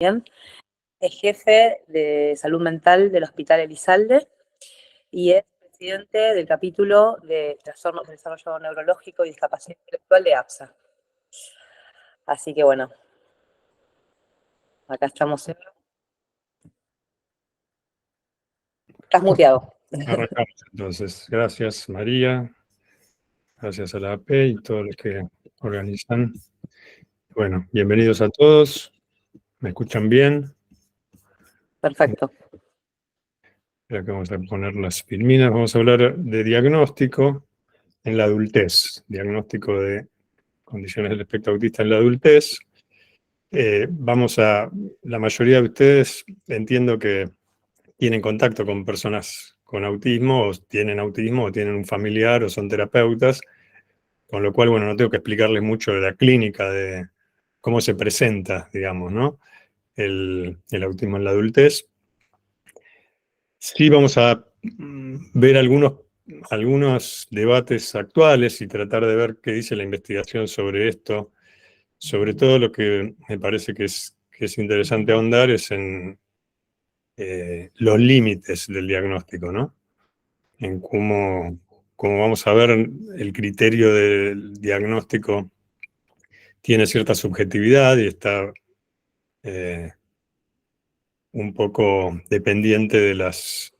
Bien. Es jefe de salud mental del Hospital Elizalde y es presidente del capítulo de trastornos del desarrollo neurológico y discapacidad intelectual de APSA. Así que bueno, acá estamos. Estás muteado. Arrancamos entonces. Gracias, María. Gracias a la AP y todos los que organizan. Bueno, bienvenidos a todos. ¿Me escuchan bien? Perfecto. Espera que vamos a poner las filminas. Vamos a hablar de diagnóstico en la adultez. Diagnóstico de condiciones del espectro autista en la adultez. La mayoría de ustedes entiendo que tienen contacto con personas con autismo, o tienen un familiar, o son terapeutas, con lo cual, bueno, no tengo que explicarles mucho de la clínica, de cómo se presenta, digamos, ¿no? El autismo en la adultez. Sí vamos a ver algunos debates actuales y tratar de ver qué dice la investigación sobre esto. Sobre todo lo que me parece que es interesante ahondar es en los límites del diagnóstico, ¿no? En cómo vamos a ver el criterio del diagnóstico tiene cierta subjetividad y está un poco dependiente de las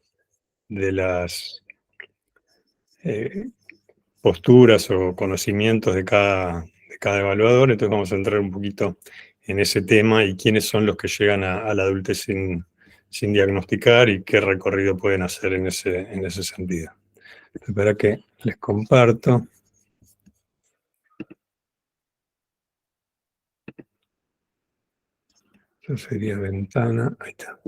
posturas o conocimientos de cada evaluador. Entonces vamos a entrar un poquito en ese tema y quiénes son los que llegan a la adultez sin diagnosticar y qué recorrido pueden hacer en ese sentido. Espera que les comparto. Eso sería ventana. Ahí está.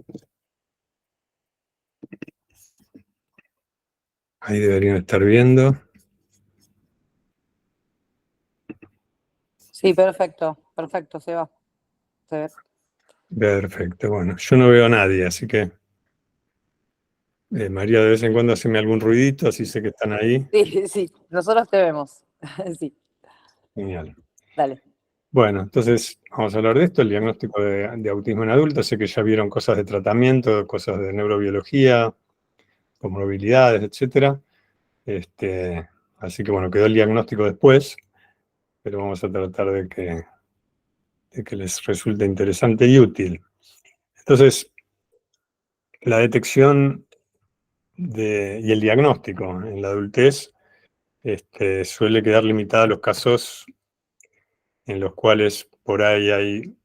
Ahí deberían estar viendo. Sí, perfecto, perfecto, se va. Se ve. Perfecto, bueno, yo no veo a nadie, así que María, de vez en cuando haceme algún ruidito, así sé que están ahí. Sí, sí, nosotros te vemos. Sí, Genial. dale. Bueno, entonces vamos a hablar de esto, el diagnóstico de autismo en adultos. Sé que ya vieron cosas de tratamiento, cosas de neurobiología, comorbilidades, etc. Así que bueno, quedó el diagnóstico después, pero vamos a tratar de que les resulte interesante y útil. Entonces, la detección y el diagnóstico en la adultez suele quedar limitada a los casos en los cuales por ahí hay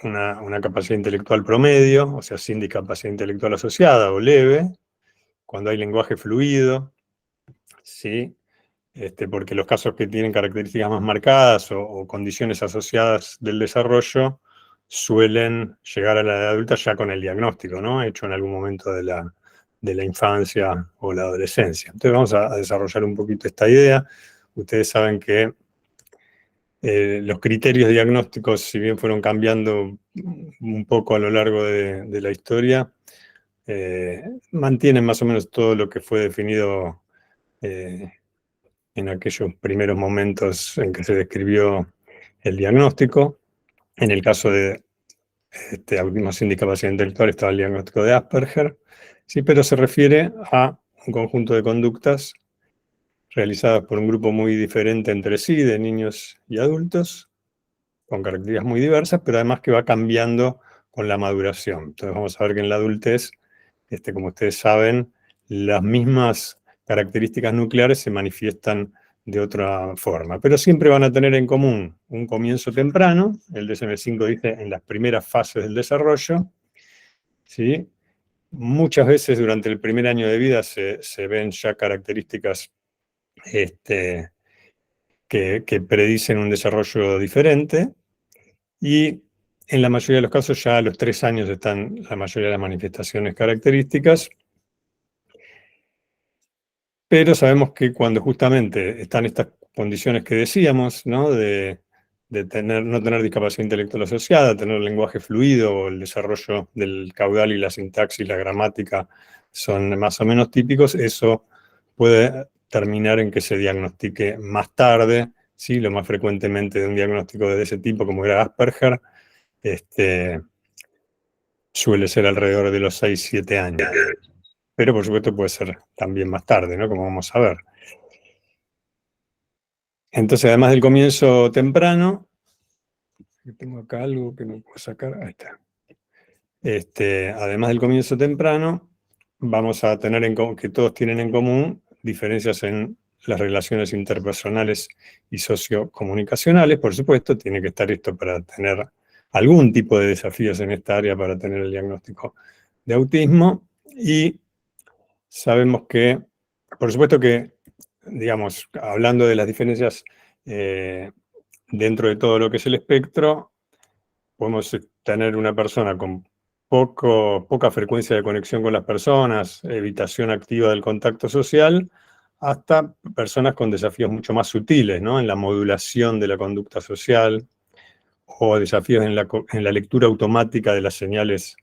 una capacidad intelectual promedio, o sea, sin discapacidad intelectual asociada o leve, cuando hay lenguaje fluido, ¿sí? Porque los casos que tienen características más marcadas o condiciones asociadas del desarrollo suelen llegar a la edad adulta ya con el diagnóstico, ¿no? Hecho en algún momento de la infancia o la adolescencia. Entonces vamos a desarrollar un poquito esta idea. Ustedes saben que los criterios diagnósticos, si bien fueron cambiando un poco a lo largo de la historia, mantienen más o menos todo lo que fue definido en aquellos primeros momentos en que se describió el diagnóstico. En el caso de autismo sin discapacidad intelectual estaba el diagnóstico de Asperger, sí, pero se refiere a un conjunto de conductas realizadas por un grupo muy diferente entre sí, de niños y adultos, con características muy diversas, pero además que va cambiando con la maduración. Entonces vamos a ver que en la adultez, como ustedes saben, las mismas características nucleares se manifiestan de otra forma, pero siempre van a tener en común un comienzo temprano, el DSM-5 dice en las primeras fases del desarrollo, ¿sí? Muchas veces durante el primer año de vida se ven ya características que predicen un desarrollo diferente, y en la mayoría de los casos ya a los 3 años están la mayoría de las manifestaciones características, pero sabemos que cuando justamente están estas condiciones que decíamos, ¿no? de no tener discapacidad intelectual asociada, tener lenguaje fluido, o el desarrollo del caudal y la sintaxis, la gramática son más o menos típicos, eso puede terminar en que se diagnostique más tarde, ¿sí? Lo más frecuentemente de un diagnóstico de ese tipo, como era Asperger, suele ser alrededor de los 6-7 años. Pero por supuesto puede ser también más tarde, ¿no? Como vamos a ver. Entonces, además del comienzo temprano, tengo acá algo que no puedo sacar, ahí está. Además del comienzo temprano, vamos a tener que todos tienen en común diferencias en las relaciones interpersonales y sociocomunicacionales. Por supuesto, tiene que estar esto para tener algún tipo de desafíos en esta área para tener el diagnóstico de autismo. Y sabemos que, por supuesto que, digamos, hablando de las diferencias dentro de todo lo que es el espectro, podemos tener una persona con poca frecuencia de conexión con las personas, evitación activa del contacto social, hasta personas con desafíos mucho más sutiles, ¿no? En la modulación de la conducta social o desafíos en la lectura automática de las señales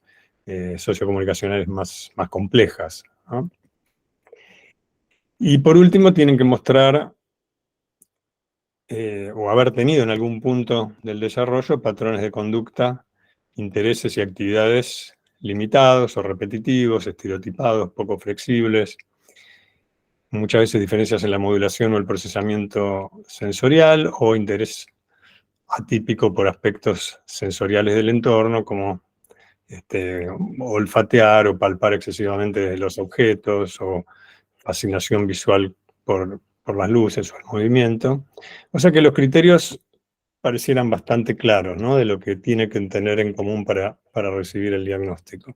sociocomunicacionales más complejas, ¿no? Y por último, tienen que mostrar o haber tenido en algún punto del desarrollo patrones de conducta, intereses y actividades limitados o repetitivos, estereotipados, poco flexibles, muchas veces diferencias en la modulación o el procesamiento sensorial o interés atípico por aspectos sensoriales del entorno, como olfatear o palpar excesivamente los objetos o fascinación visual por las luces o el movimiento. O sea que los criterios parecieran bastante claros, ¿no? De lo que tiene que tener en común para recibir el diagnóstico.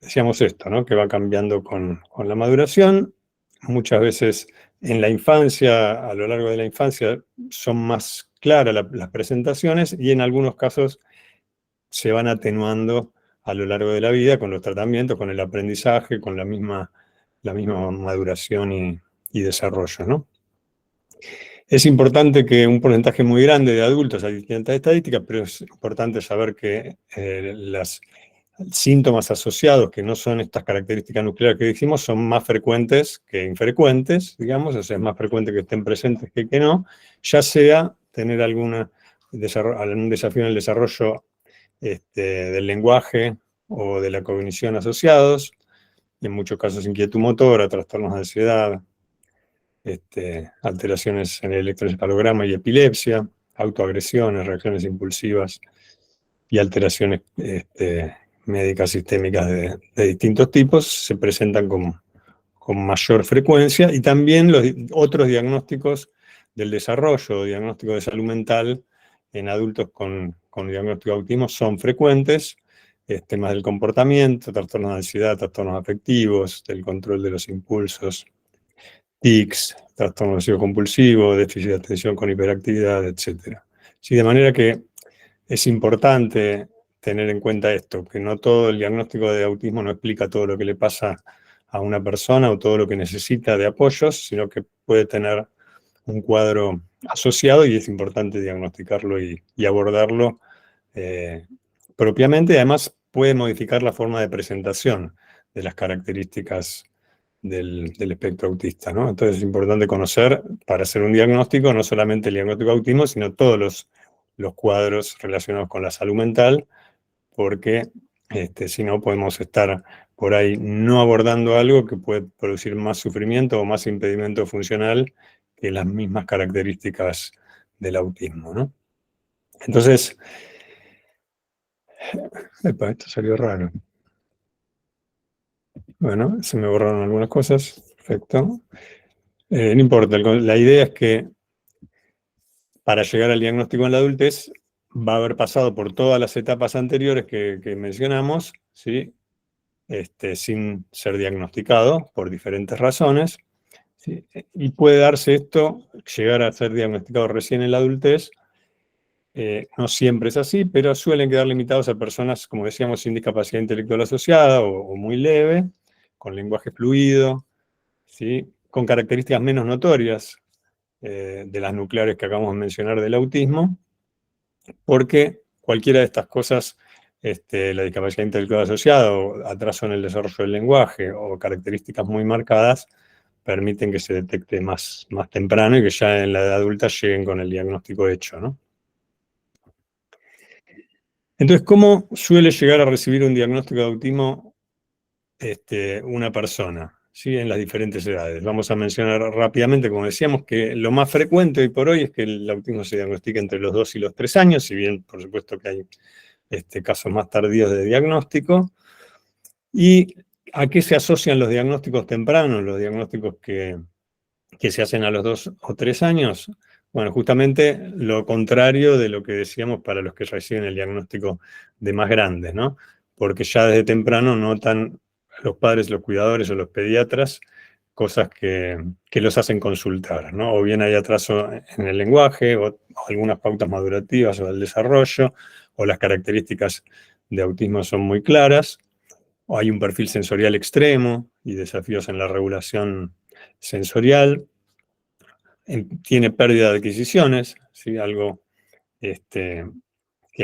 Decíamos esto, ¿no? Que va cambiando con la maduración. Muchas veces en la infancia, a lo largo de la infancia, son más claras las presentaciones y en algunos casos se van atenuando a lo largo de la vida con los tratamientos, con el aprendizaje, con la misma maduración y desarrollo, ¿no? Es importante que un porcentaje muy grande de adultos, hay distintas estadísticas, pero es importante saber que los síntomas asociados, que no son estas características nucleares que dijimos, son más frecuentes que infrecuentes, digamos, o sea, es más frecuente que estén presentes que no, ya sea tener algún desafío en el desarrollo del lenguaje o de la cognición asociados, en muchos casos inquietud motora, trastornos de ansiedad, alteraciones en el electroencefalograma y epilepsia, autoagresiones, reacciones impulsivas y alteraciones médicas sistémicas de distintos tipos se presentan con mayor frecuencia, y también los otros diagnósticos del desarrollo, diagnóstico de salud mental en adultos con diagnóstico de autismo son frecuentes, temas del comportamiento, trastornos de ansiedad, trastornos afectivos, del control de los impulsos, tics, trastorno obsesivo compulsivo, déficit de atención con hiperactividad, etc. Sí, de manera que es importante tener en cuenta esto, que no todo el diagnóstico de autismo no explica todo lo que le pasa a una persona o todo lo que necesita de apoyos, sino que puede tener un cuadro asociado y es importante diagnosticarlo y abordarlo propiamente. Además, puede modificar la forma de presentación de las características del espectro autista, ¿no? Entonces es importante conocer, para hacer un diagnóstico, no solamente el diagnóstico de autismo, sino todos los cuadros relacionados con la salud mental, porque si no podemos estar por ahí no abordando algo que puede producir más sufrimiento o más impedimento funcional que las mismas características del autismo, ¿no? Entonces, esto salió raro. Bueno, se me borraron algunas cosas, perfecto. No importa, la idea es que para llegar al diagnóstico en la adultez va a haber pasado por todas las etapas anteriores que mencionamos, ¿sí? Sin ser diagnosticado por diferentes razones, ¿sí? Y puede darse esto, llegar a ser diagnosticado recién en la adultez. No siempre es así, pero suelen quedar limitados a personas, como decíamos, sin discapacidad intelectual asociada o muy leve, con lenguaje fluido, ¿sí? Con características menos notorias de las nucleares que acabamos de mencionar del autismo, porque cualquiera de estas cosas, la discapacidad intelectual asociada o atraso en el desarrollo del lenguaje o características muy marcadas, permiten que se detecte más temprano y que ya en la edad adulta lleguen con el diagnóstico hecho, ¿no? Entonces, ¿cómo suele llegar a recibir un diagnóstico de autismo una persona, ¿sí? En las diferentes edades? Vamos a mencionar rápidamente, como decíamos, que lo más frecuente hoy por hoy es que el autismo se diagnostica entre los 2 y los 3 años, si bien, por supuesto, que hay casos más tardíos de diagnóstico. ¿Y a qué se asocian los diagnósticos tempranos, los diagnósticos que se hacen a los 2 o 3 años? Bueno, justamente lo contrario de lo que decíamos para los que reciben el diagnóstico de más grandes, ¿no? Porque ya desde temprano notan los padres, los cuidadores o los pediatras cosas que los hacen consultar, ¿no? O bien hay atraso en el lenguaje, o algunas pautas madurativas o del desarrollo, o las características de autismo son muy claras, o hay un perfil sensorial extremo y desafíos en la regulación sensorial. Tiene pérdida de adquisiciones, ¿sí? Algo que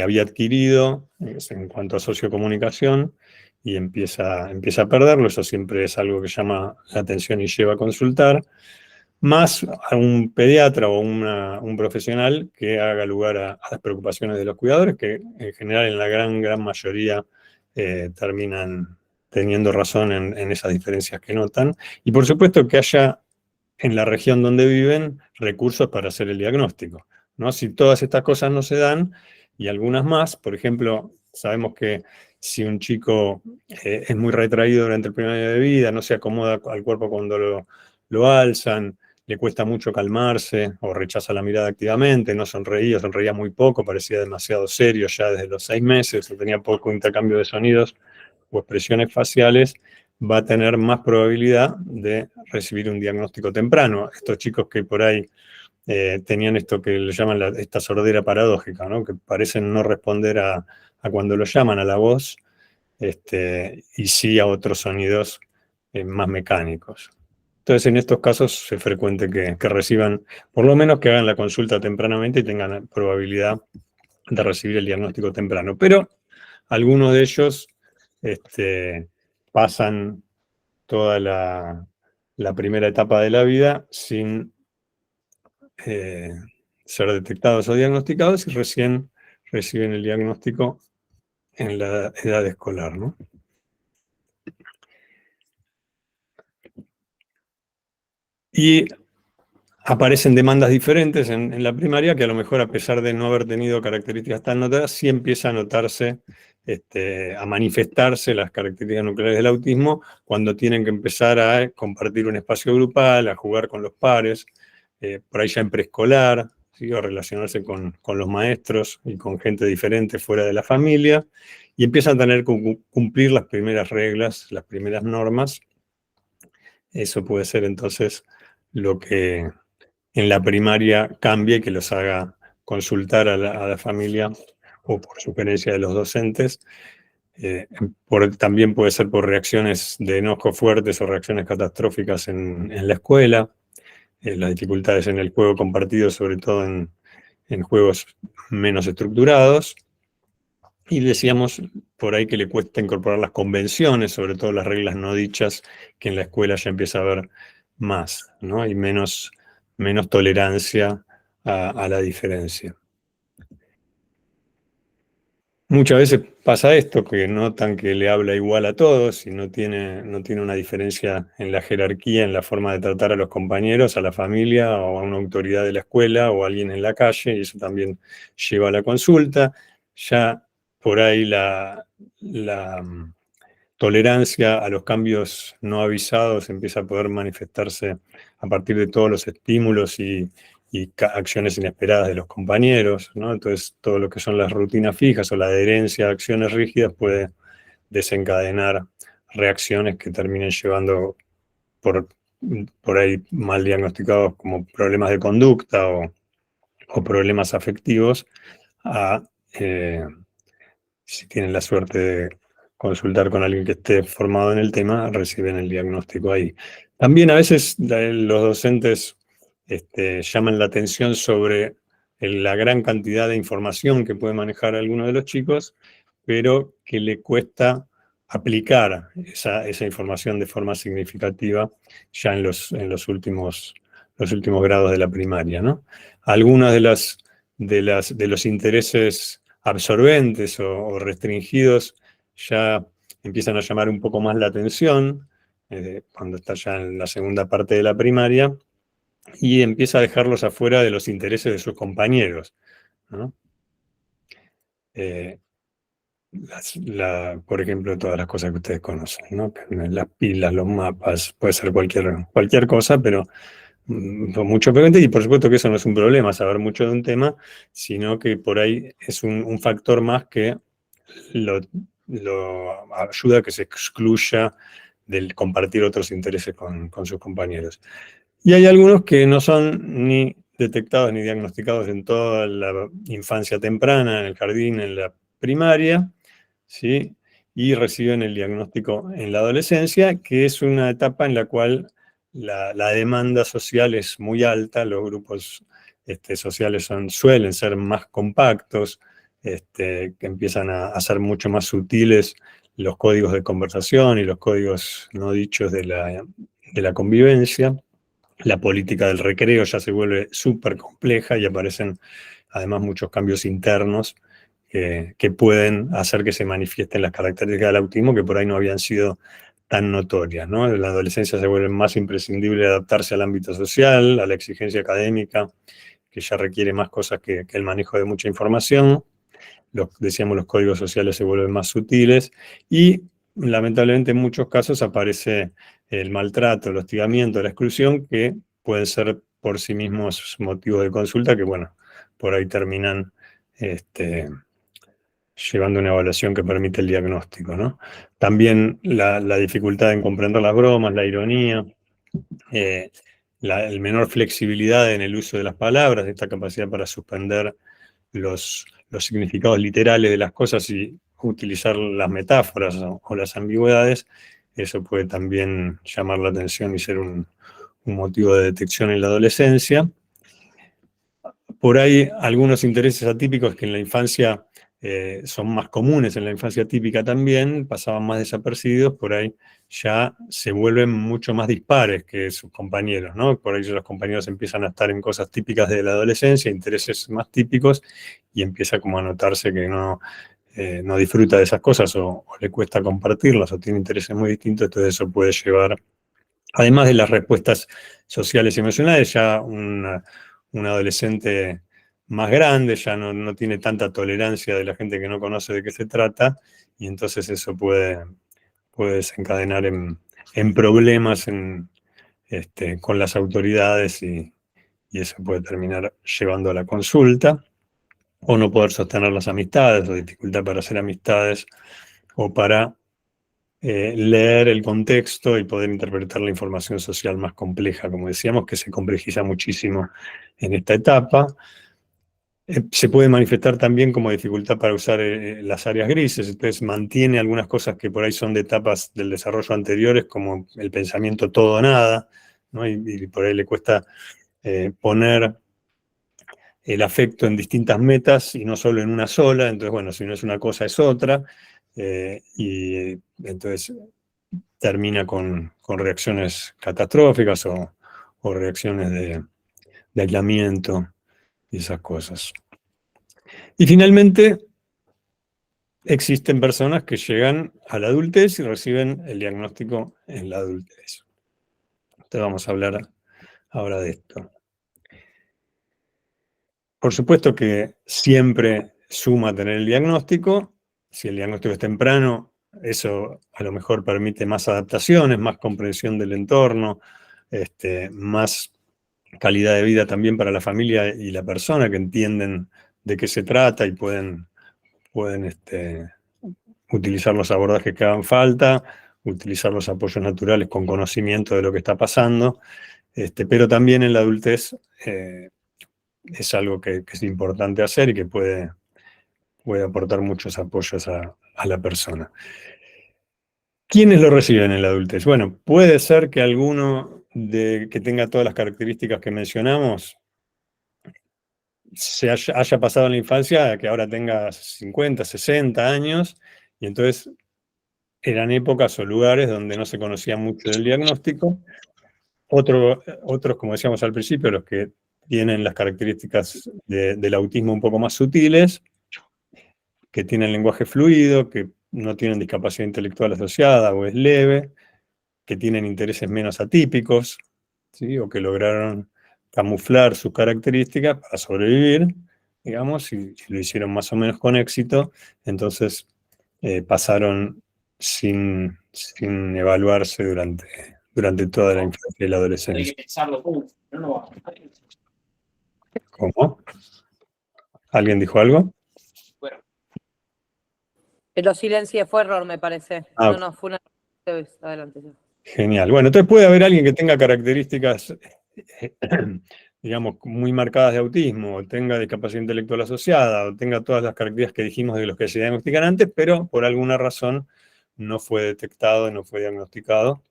había adquirido en cuanto a sociocomunicación y empieza a perderlo. Eso siempre es algo que llama la atención y lleva a consultar, más a un pediatra o un profesional que haga lugar a las preocupaciones de los cuidadores, que en general en la gran mayoría terminan teniendo razón en esas diferencias que notan. Y por supuesto que haya en la región donde viven recursos para hacer el diagnóstico, ¿no? Si todas estas cosas no se dan, y algunas más, por ejemplo, sabemos que si un chico es muy retraído durante el primer año de vida, no se acomoda al cuerpo cuando lo alzan, le cuesta mucho calmarse o rechaza la mirada activamente, no sonreía muy poco, parecía demasiado serio ya desde los 6 meses, o tenía poco intercambio de sonidos o expresiones faciales, va a tener más probabilidad de recibir un diagnóstico temprano. Estos chicos que por ahí tenían esto que le llaman esta sordera paradójica, ¿no? Que parecen no responder a cuando lo llaman a la voz, y sí a otros sonidos más mecánicos. Entonces, en estos casos es frecuente que reciban, por lo menos que hagan la consulta tempranamente y tengan probabilidad de recibir el diagnóstico temprano. Pero algunos de ellos pasan toda la primera etapa de la vida sin ser detectados o diagnosticados y recién reciben el diagnóstico en la edad escolar, ¿no? Y aparecen demandas diferentes en la primaria que a lo mejor, a pesar de no haber tenido características tan notadas, sí empieza a notarse, a manifestarse las características nucleares del autismo cuando tienen que empezar a compartir un espacio grupal, a jugar con los pares, por ahí ya en preescolar, ¿sí? O relacionarse con los maestros y con gente diferente fuera de la familia, y empiezan a tener que cumplir las primeras reglas, las primeras normas. Eso puede ser entonces lo que en la primaria cambie y que los haga consultar a la familia o por sugerencia de los docentes. También puede ser por reacciones de enojo fuertes o reacciones catastróficas en la escuela, las dificultades en el juego compartido, sobre todo en juegos menos estructurados. Y decíamos por ahí que le cuesta incorporar las convenciones, sobre todo las reglas no dichas, que en la escuela ya empieza a haber más, ¿no? Y menos tolerancia a la diferencia. Muchas veces pasa esto, que notan que le habla igual a todos y no tiene una diferencia en la jerarquía, en la forma de tratar a los compañeros, a la familia o a una autoridad de la escuela o a alguien en la calle, y eso también lleva a la consulta. Ya por ahí la tolerancia a los cambios no avisados empieza a poder manifestarse a partir de todos los estímulos y acciones inesperadas de los compañeros, ¿no? Entonces, todo lo que son las rutinas fijas o la adherencia a acciones rígidas puede desencadenar reacciones que terminen llevando por ahí mal diagnosticados como problemas de conducta o problemas afectivos a si tienen la suerte de consultar con alguien que esté formado en el tema, reciben el diagnóstico ahí. También a veces los docentes llaman la atención sobre la gran cantidad de información que puede manejar alguno de los chicos, pero que le cuesta aplicar esa información de forma significativa ya en los últimos grados de la primaria, ¿no? Algunos de los intereses absorbentes o restringidos ya empiezan a llamar un poco más la atención, cuando está ya en la segunda parte de la primaria, y empieza a dejarlos afuera de los intereses de sus compañeros, ¿no? Por ejemplo, todas las cosas que ustedes conocen, ¿no? Las pilas, los mapas, puede ser cualquier cosa, pero con mucho frecuente, y por supuesto que eso no es un problema, saber mucho de un tema, sino que por ahí es un factor más que lo ayuda a que se excluya del compartir otros intereses con sus compañeros. Y hay algunos que no son ni detectados ni diagnosticados en toda la infancia temprana, en el jardín, en la primaria, ¿sí? Y reciben el diagnóstico en la adolescencia, que es una etapa en la cual la demanda social es muy alta, los grupos sociales suelen ser más compactos, que empiezan a ser mucho más sutiles los códigos de conversación y los códigos no dichos de la convivencia. La política del recreo ya se vuelve súper compleja y aparecen además muchos cambios internos que pueden hacer que se manifiesten las características del autismo que por ahí no habían sido tan notorias, ¿no? En la adolescencia se vuelve más imprescindible adaptarse al ámbito social, a la exigencia académica, que ya requiere más cosas que el manejo de mucha información. Decíamos, los códigos sociales se vuelven más sutiles y lamentablemente en muchos casos aparece el maltrato, el hostigamiento, la exclusión, que pueden ser por sí mismos motivos de consulta que, bueno, por ahí terminan llevando una evaluación que permite el diagnóstico, ¿no? También la dificultad en comprender las bromas, la ironía, el menor flexibilidad en el uso de las palabras, esta capacidad para suspender los significados literales de las cosas y utilizar las metáforas o las ambigüedades, eso puede también llamar la atención y ser un motivo de detección en la adolescencia. Por ahí algunos intereses atípicos que en la infancia son más comunes, en la infancia típica también, pasaban más desapercibidos, por ahí ya se vuelven mucho más dispares que sus compañeros, ¿no? Por ahí los compañeros empiezan a estar en cosas típicas de la adolescencia, intereses más típicos, y empieza como a notarse que no disfruta de esas cosas o le cuesta compartirlas o tiene intereses muy distintos, entonces eso puede llevar, además de las respuestas sociales y emocionales, ya un adolescente más grande ya no tiene tanta tolerancia de la gente que no conoce de qué se trata, y entonces eso puede desencadenar en problemas con las autoridades y eso puede terminar llevando a la consulta, o no poder sostener las amistades, o dificultad para hacer amistades, o para leer el contexto y poder interpretar la información social más compleja, como decíamos, que se complejiza muchísimo en esta etapa. Se puede manifestar también como dificultad para usar las áreas grises, entonces mantiene algunas cosas que por ahí son de etapas del desarrollo anteriores, como el pensamiento todo o nada, ¿no? Y por ahí le cuesta poner el afecto en distintas metas y no solo en una sola, entonces bueno, si no es una cosa es otra, y entonces termina con reacciones catastróficas o reacciones de aislamiento y esas cosas. Y finalmente, existen personas que llegan a la adultez y reciben el diagnóstico en la adultez. Entonces vamos a hablar ahora de esto. Por supuesto que siempre suma tener el diagnóstico. Si el diagnóstico es temprano, eso a lo mejor permite más adaptaciones, más comprensión del entorno, más calidad de vida también para la familia y la persona, que entienden de qué se trata y pueden utilizar los abordajes que hagan falta, utilizar los apoyos naturales con conocimiento de lo que está pasando, pero también en la adultez es algo que es importante hacer y que puede aportar muchos apoyos a la persona. ¿Quiénes lo reciben en la adultez? Bueno, puede ser que alguno que tenga todas las características que mencionamos haya pasado en la infancia, que ahora tenga 50, 60 años, y entonces eran épocas o lugares donde no se conocía mucho del diagnóstico. Otros, como decíamos al principio, los que tienen las características del autismo un poco más sutiles, que tienen lenguaje fluido, que no tienen discapacidad intelectual asociada o es leve, que tienen intereses menos atípicos, ¿sí? O que lograron camuflar sus características para sobrevivir, digamos, y lo hicieron más o menos con éxito, entonces pasaron sin evaluarse durante toda la infancia y la adolescencia. ¿Cómo? ¿Alguien dijo algo? Lo silencié, fue error, me parece. Ah, No, fue una... Adelante. genial. Bueno, entonces puede haber alguien que tenga características, digamos, muy marcadas de autismo, o tenga discapacidad intelectual asociada, o tenga todas las características que dijimos de los que se diagnostican antes, pero por alguna razón no fue detectado, no fue diagnosticado.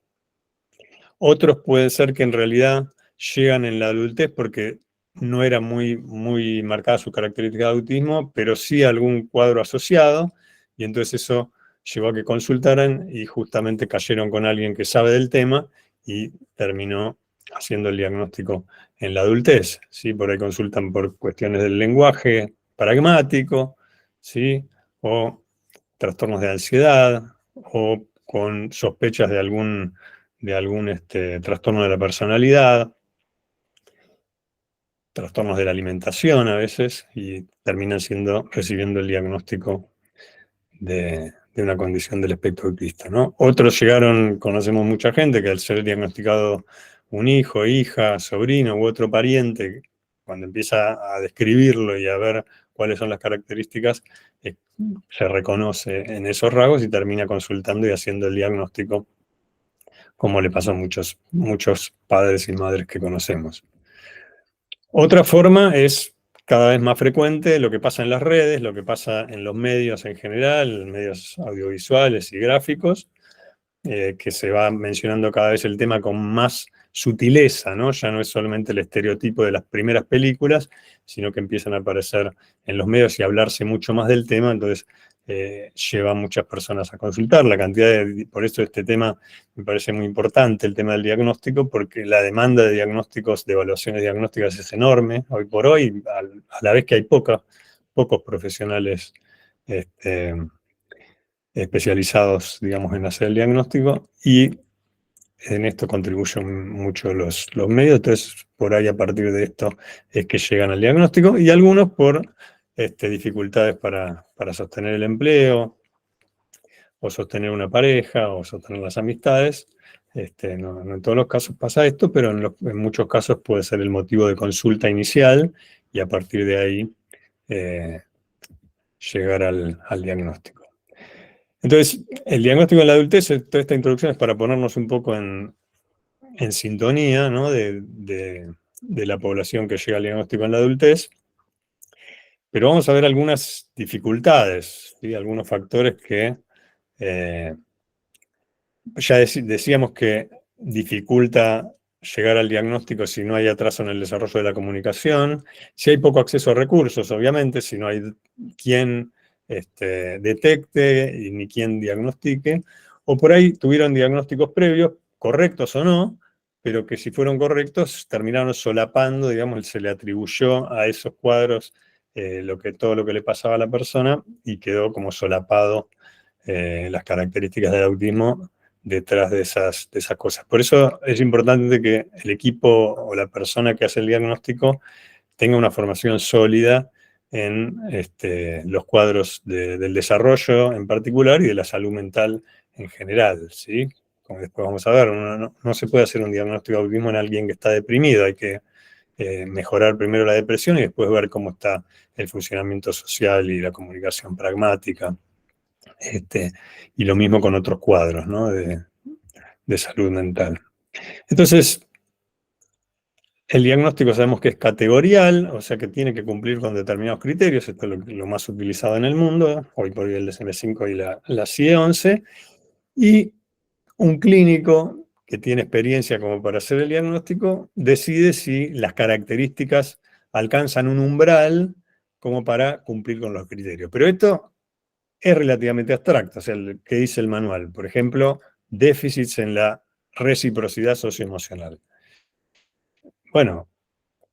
Otros puede ser que en realidad llegan en la adultez porque no era muy marcada su característica de autismo, pero sí algún cuadro asociado, y entonces eso llevó a que consultaran y justamente cayeron con alguien que sabe del tema y terminó haciendo el diagnóstico en la adultez, ¿sí? Por ahí consultan por cuestiones del lenguaje pragmático, ¿sí? O trastornos de ansiedad, o con sospechas de algún trastorno de la personalidad, trastornos de la alimentación a veces, y terminan recibiendo el diagnóstico de una condición del espectro autista, ¿no? Otros llegaron, conocemos mucha gente que al ser diagnosticado un hijo, hija, sobrino u otro pariente, cuando empieza a describirlo y a ver cuáles son las características, se reconoce en esos rasgos y termina consultando y haciendo el diagnóstico, como le pasó a muchos padres y madres que conocemos. Otra forma es cada vez más frecuente lo que pasa en las redes, lo que pasa en los medios en general, medios audiovisuales y gráficos, que se va mencionando cada vez el tema con más sutileza, ¿no? Ya no es solamente el estereotipo de las primeras películas, sino que empiezan a aparecer en los medios y a hablarse mucho más del tema, entonces lleva a muchas personas a consultar. Por eso este tema me parece muy importante, el tema del diagnóstico, porque la demanda de diagnósticos, de evaluaciones diagnósticas es enorme, hoy por hoy, a la vez que hay pocos profesionales especializados, digamos, en hacer el diagnóstico, y en esto contribuyen mucho los medios, entonces por ahí a partir de esto es que llegan al diagnóstico, y algunos por dificultades para sostener el empleo, o sostener una pareja, o sostener las amistades. No en todos los casos pasa esto, pero en muchos casos puede ser el motivo de consulta inicial, y a partir de ahí llegar al diagnóstico. Entonces, el diagnóstico en la adultez, toda esta introducción es para ponernos un poco en sintonía, ¿no? de la población que llega al diagnóstico en la adultez, pero vamos a ver algunas dificultades, ¿sí? Algunos factores que ya decíamos que dificulta llegar al diagnóstico si no hay atraso en el desarrollo de la comunicación, si hay poco acceso a recursos, obviamente, si no hay quien detecte y ni quien diagnostique, o por ahí tuvieron diagnósticos previos, correctos o no, pero que si fueron correctos terminaron solapando, digamos, se le atribuyó a esos cuadros todo lo que le pasaba a la persona, y quedó como solapado las características del autismo detrás de esas cosas. Por eso es importante que el equipo o la persona que hace el diagnóstico tenga una formación sólida en los cuadros del desarrollo en particular y de la salud mental en general, ¿sí? Como después vamos a ver, no se puede hacer un diagnóstico de autismo en alguien que está deprimido, hay que mejorar primero la depresión y después ver cómo está el funcionamiento social y la comunicación pragmática. Y lo mismo con otros cuadros, ¿no? de salud mental. Entonces, el diagnóstico sabemos que es categorial, o sea que tiene que cumplir con determinados criterios, esto es lo más utilizado en el mundo, hoy por hoy el DSM-5 y la CIE-11, y un clínico que tiene experiencia como para hacer el diagnóstico decide si las características alcanzan un umbral como para cumplir con los criterios. Pero esto es relativamente abstracto, o sea, ¿qué dice el manual? Por ejemplo, déficits en la reciprocidad socioemocional. Bueno,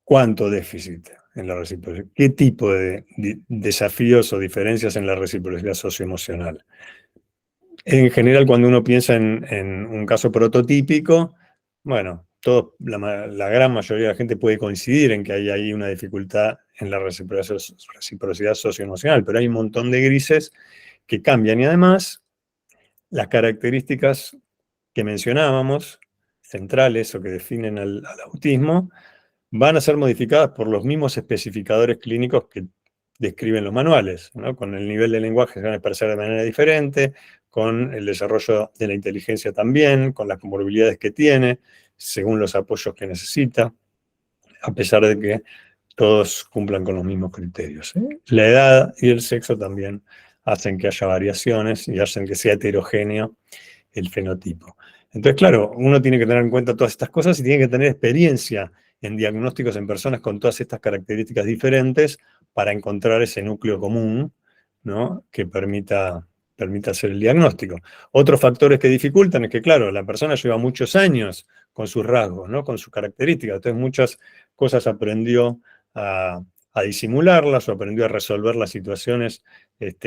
¿cuánto déficit? en la reciprocidad? ¿Qué tipo de desafíos o diferencias en la reciprocidad socioemocional? En general, cuando uno piensa en un caso prototípico, bueno, la gran mayoría de la gente puede coincidir en que hay ahí una dificultad en la reciprocidad socioemocional, pero hay un montón de grises que cambian y además las características que mencionábamos, centrales o que definen al autismo, van a ser modificadas por los mismos especificadores clínicos que describen los manuales, ¿no? Con el nivel de lenguaje se van a expresar de manera diferente, con el desarrollo de la inteligencia también, con las comorbilidades que tiene, según los apoyos que necesita, a pesar de que todos cumplan con los mismos criterios, ¿eh? La edad y el sexo también hacen que haya variaciones y hacen que sea heterogéneo el fenotipo. Entonces, claro, uno tiene que tener en cuenta todas estas cosas y tiene que tener experiencia en diagnósticos en personas con todas estas características diferentes para encontrar ese núcleo común, ¿no? Que permita hacer el diagnóstico. Otros factores que dificultan es que, claro, la persona lleva muchos años con sus rasgos, ¿no? Con sus características. Entonces, muchas cosas aprendió a disimularlas o aprendió a resolver las situaciones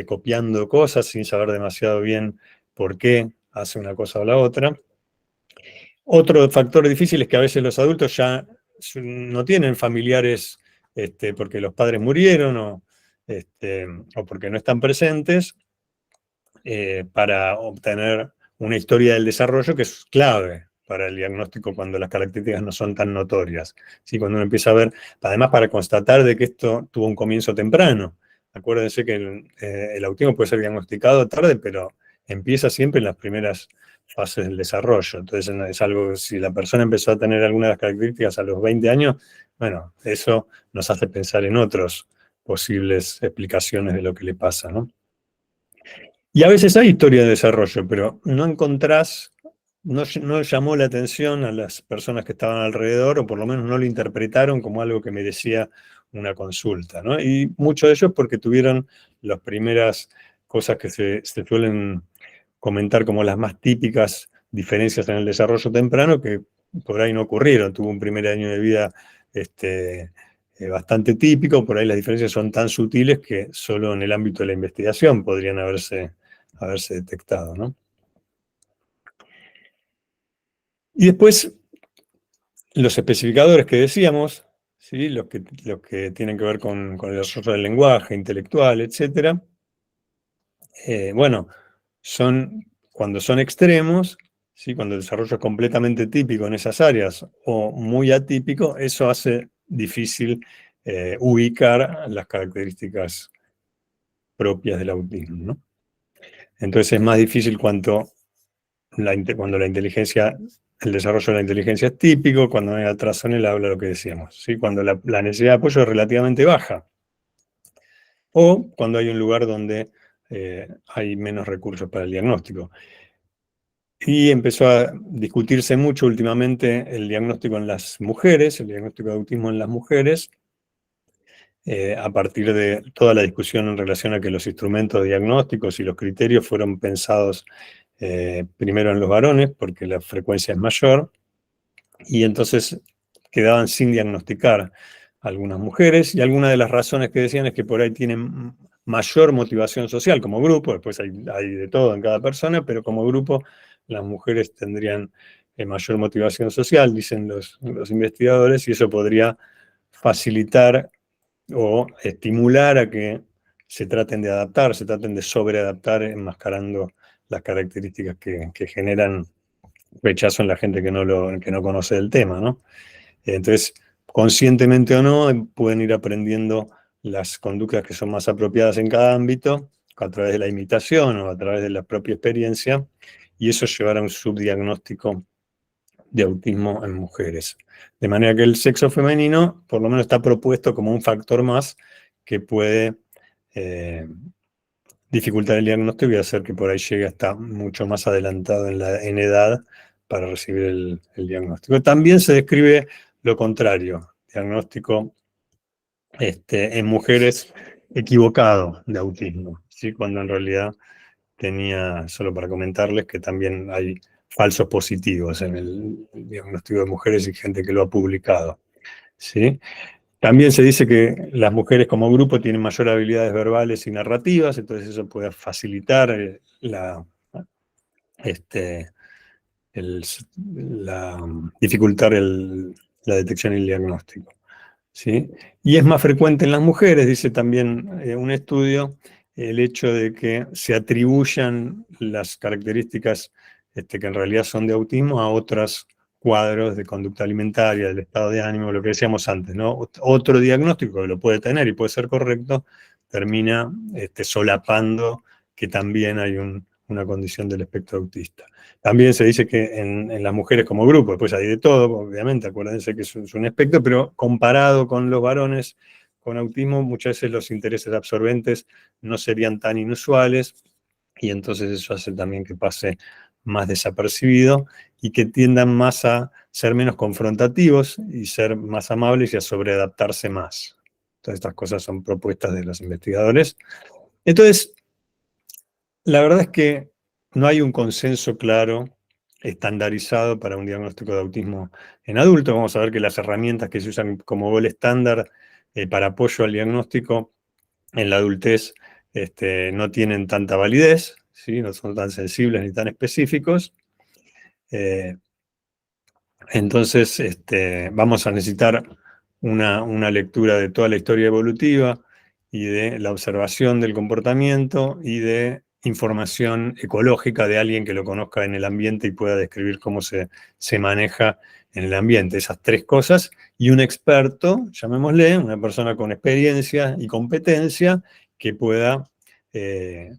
copiando cosas sin saber demasiado bien por qué hace una cosa o la otra. Otro factor difícil es que a veces los adultos ya no tienen familiares porque los padres murieron o porque no están presentes para obtener una historia del desarrollo que es clave para el diagnóstico cuando las características no son tan notorias. ¿Sí? Cuando uno empieza a ver, además para constatar de que esto tuvo un comienzo temprano. Acuérdense que el autismo puede ser diagnosticado tarde, pero empieza siempre en las primeras fases del desarrollo. Entonces es algo, si la persona empezó a tener algunas de las características a los 20 años, bueno, eso nos hace pensar en otras posibles explicaciones de lo que le pasa, ¿no? Y a veces hay historia de desarrollo, pero no encontrás, no llamó la atención a las personas que estaban alrededor, o por lo menos no lo interpretaron como algo que merecía una consulta, ¿no? Y mucho de ello es porque tuvieron las primeras cosas que se suelen comentar como las más típicas diferencias en el desarrollo temprano, que por ahí no ocurrieron. Tuvo un primer año de vida bastante típico, por ahí las diferencias son tan sutiles que solo en el ámbito de la investigación podrían haberse detectado, ¿no? Y después, los especificadores que decíamos, ¿sí? Los que tienen que ver con el desarrollo del lenguaje, intelectual, etc. Bueno, cuando son extremos, ¿sí? Cuando el desarrollo es completamente típico en esas áreas o muy atípico, eso hace difícil ubicar las características propias del autismo, ¿no? Entonces es más difícil cuando la inteligencia, el desarrollo de la inteligencia es típico, cuando hay atraso en el habla, lo que decíamos, ¿sí? Cuando la necesidad de apoyo es relativamente baja, o cuando hay un lugar donde hay menos recursos para el diagnóstico. Y empezó a discutirse mucho últimamente el diagnóstico en las mujeres, el diagnóstico de autismo en las mujeres, a partir de toda la discusión en relación a que los instrumentos diagnósticos y los criterios fueron pensados primero en los varones, porque la frecuencia es mayor, y entonces quedaban sin diagnosticar algunas mujeres, y algunas de las razones que decían es que por ahí tienen mayor motivación social como grupo, después hay de todo en cada persona, pero como grupo las mujeres tendrían mayor motivación social, dicen los investigadores, y eso podría facilitar o estimular a que se traten de adaptar, se traten de sobreadaptar, enmascarando las características que generan rechazo en la gente que no conoce el tema, ¿no? Entonces, conscientemente o no, pueden ir aprendiendo las conductas que son más apropiadas en cada ámbito, a través de la imitación o a través de la propia experiencia, y eso llevará a un subdiagnóstico de autismo en mujeres. De manera que el sexo femenino, por lo menos, está propuesto como un factor más que puede dificultar el diagnóstico y hacer que por ahí llegue hasta mucho más adelantado en edad para recibir el diagnóstico. También se describe lo contrario, diagnóstico en mujeres equivocado de autismo, ¿sí? Cuando en realidad tenía, solo para comentarles, que también hay falsos positivos en el diagnóstico de mujeres y gente que lo ha publicado, ¿sí? También se dice que las mujeres como grupo tienen mayor habilidades verbales y narrativas, entonces eso puede facilitar este, dificultar la detección y el diagnóstico. ¿Sí? Y es más frecuente en las mujeres, dice también un estudio, el hecho de que se atribuyan las características que en realidad son de autismo a otros cuadros de conducta alimentaria, del estado de ánimo, lo que decíamos antes, ¿no? Otro diagnóstico que lo puede tener y puede ser correcto, termina solapando que también hay una condición del espectro autista. También se dice que en las mujeres como grupo, después hay de todo, obviamente, acuérdense que es un espectro, pero comparado con los varones con autismo, muchas veces los intereses absorbentes no serían tan inusuales, y entonces eso hace también que pase más desapercibido y que tiendan más a ser menos confrontativos y ser más amables y a sobreadaptarse más. Todas estas cosas son propuestas de los investigadores. Entonces, la verdad es que no hay un consenso claro, estandarizado para un diagnóstico de autismo en adultos. Vamos a ver que las herramientas que se usan como gol estándar para apoyo al diagnóstico en la adultez no tienen tanta validez, ¿sí? No son tan sensibles ni tan específicos. Entonces, vamos a necesitar una lectura de toda la historia evolutiva y de la observación del comportamiento y de información ecológica de alguien que lo conozca en el ambiente y pueda describir cómo se maneja en el ambiente. Esas tres cosas, y un experto, llamémosle, una persona con experiencia y competencia que pueda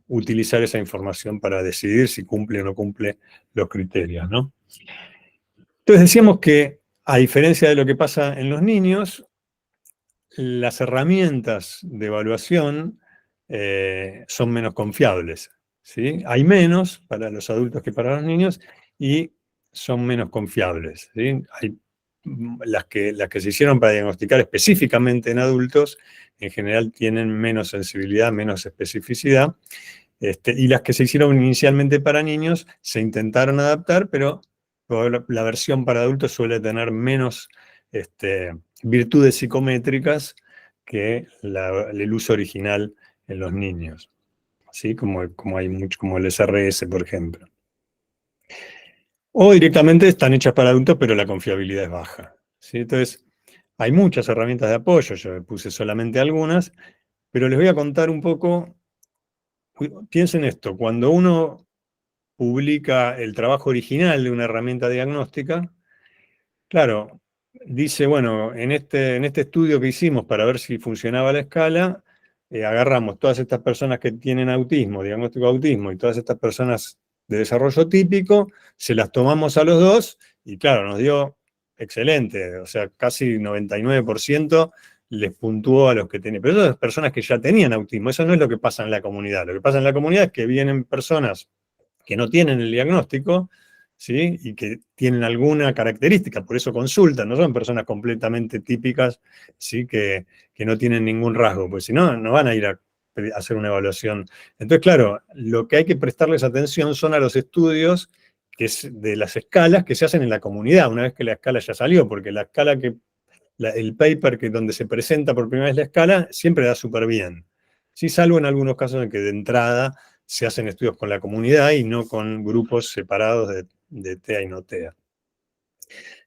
utilizar esa información para decidir si cumple o no cumple los criterios, ¿no? Entonces decíamos que, a diferencia de lo que pasa en los niños, las herramientas de evaluación son menos confiables, ¿sí? Hay menos para los adultos que para los niños y son menos confiables, ¿sí? Hay las que se hicieron para diagnosticar específicamente en adultos, en general tienen menos sensibilidad, menos especificidad, y las que se hicieron inicialmente para niños se intentaron adaptar, pero la versión para adultos suele tener menos virtudes psicométricas que el uso original en los niños, ¿sí? Como hay mucho, como el SRS, por ejemplo. O directamente están hechas para adultos, pero la confiabilidad es baja, ¿sí? Entonces, hay muchas herramientas de apoyo, yo puse solamente algunas, pero les voy a contar un poco. Piensen esto, cuando uno publica el trabajo original de una herramienta diagnóstica, claro, dice, bueno, en este estudio que hicimos para ver si funcionaba la escala, agarramos todas estas personas que tienen autismo, diagnóstico de autismo, y todas estas personas de desarrollo típico, se las tomamos a los dos, y claro, nos dio excelente, o sea, casi 99% les puntuó a los que tenían. Pero esas personas que ya tenían autismo, eso no es lo que pasa en la comunidad. Lo que pasa en la comunidad es que vienen personas que no tienen el diagnóstico, ¿sí? Y que tienen alguna característica, por eso consultan, no son personas completamente típicas, ¿sí? Que no tienen ningún rasgo, pues si no, no van a ir a hacer una evaluación. Entonces, claro, lo que hay que prestarles atención son a los estudios que es de las escalas que se hacen en la comunidad, una vez que la escala ya salió, porque la escala el paper donde se presenta por primera vez la escala siempre da súper bien. Sí, salvo en algunos casos en que de entrada se hacen estudios con la comunidad y no con grupos separados de TEA y no TEA.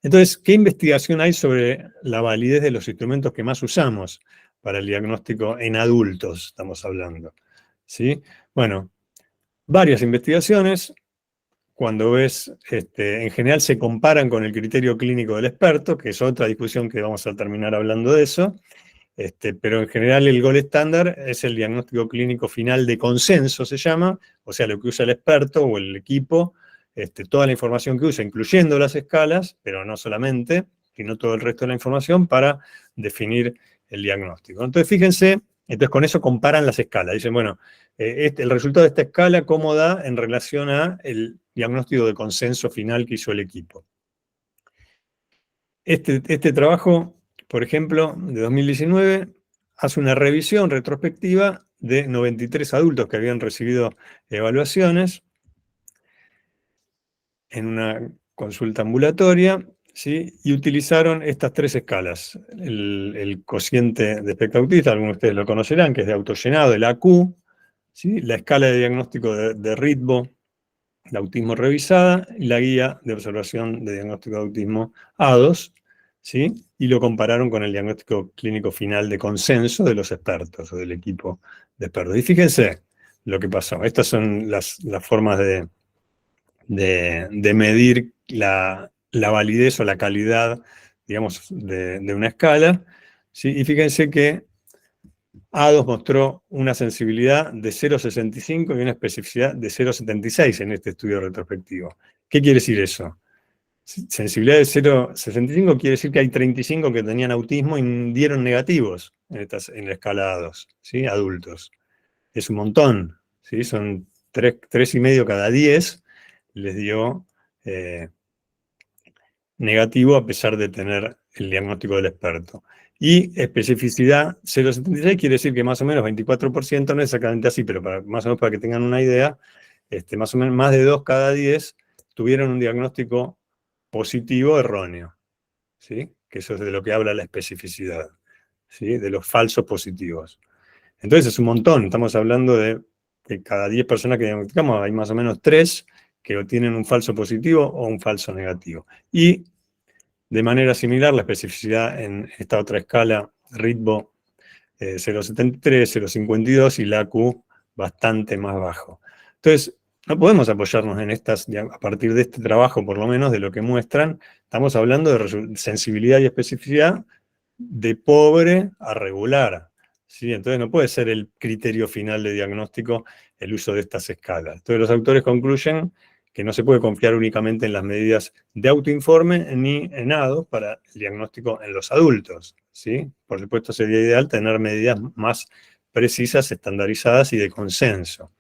Entonces, ¿qué investigación hay sobre la validez de los instrumentos que más usamos para el diagnóstico en adultos, estamos hablando? ¿Sí? Bueno, varias investigaciones. Cuando ves, en general se comparan con el criterio clínico del experto, que es otra discusión que vamos a terminar hablando de eso. Pero en general el gol estándar es el diagnóstico clínico final de consenso, se llama, o sea, lo que usa el experto o el equipo, toda la información que usa, incluyendo las escalas, pero no solamente, sino todo el resto de la información para definir el diagnóstico. Entonces, fíjense, entonces con eso comparan las escalas. Dicen, bueno, el resultado de esta escala, ¿cómo da en relación al diagnóstico de consenso final que hizo el equipo? Este trabajo, por ejemplo, de 2019, hace una revisión retrospectiva de 93 adultos que habían recibido evaluaciones en una consulta ambulatoria ¿sí? Y utilizaron estas tres escalas. El cociente de espectro autista, algunos de ustedes lo conocerán, que es de autollenado, el AQ, ¿sí? La escala de diagnóstico de ritmo, de autismo revisada, y la guía de observación de diagnóstico de autismo A2, ¿sí? Y lo compararon con el diagnóstico clínico final de consenso de los expertos o del equipo de expertos. Y fíjense lo que pasó. Estas son las formas de medir la validez o la calidad, digamos, de una escala, ¿sí? Y fíjense que A2 mostró una sensibilidad de 0,65 y una especificidad de 0,76 en este estudio retrospectivo. ¿Qué quiere decir eso? Sensibilidad de 0,65 quiere decir que hay 35 que tenían autismo y dieron negativos en la escala A2, ¿sí? Adultos. Es un montón, ¿sí? Son 3,5 cada 10 les dio negativo a pesar de tener el diagnóstico del experto. Y especificidad 0,76 quiere decir que más o menos 24%, no es exactamente así, pero más o menos para que tengan una idea, más o menos más de 2 cada 10 tuvieron un diagnóstico positivo erróneo, ¿sí? Que eso es de lo que habla la especificidad, ¿sí? De los falsos positivos. Entonces es un montón, estamos hablando de que cada 10 personas que diagnosticamos hay más o menos 3 que tienen un falso positivo o un falso negativo. Y de manera similar, la especificidad en esta otra escala, ritmo 0,73, 0,52 y la AQ bastante más bajo. Entonces, no podemos apoyarnos en estas, a partir de este trabajo, por lo menos, de lo que muestran, estamos hablando de sensibilidad y especificidad de pobre a regular, ¿sí? Entonces no puede ser el criterio final de diagnóstico el uso de estas escalas. Entonces los autores concluyen que no se puede confiar únicamente en las medidas de autoinforme ni en ADO para el diagnóstico en los adultos, ¿sí? Por supuesto sería ideal tener medidas más precisas, estandarizadas y de consenso.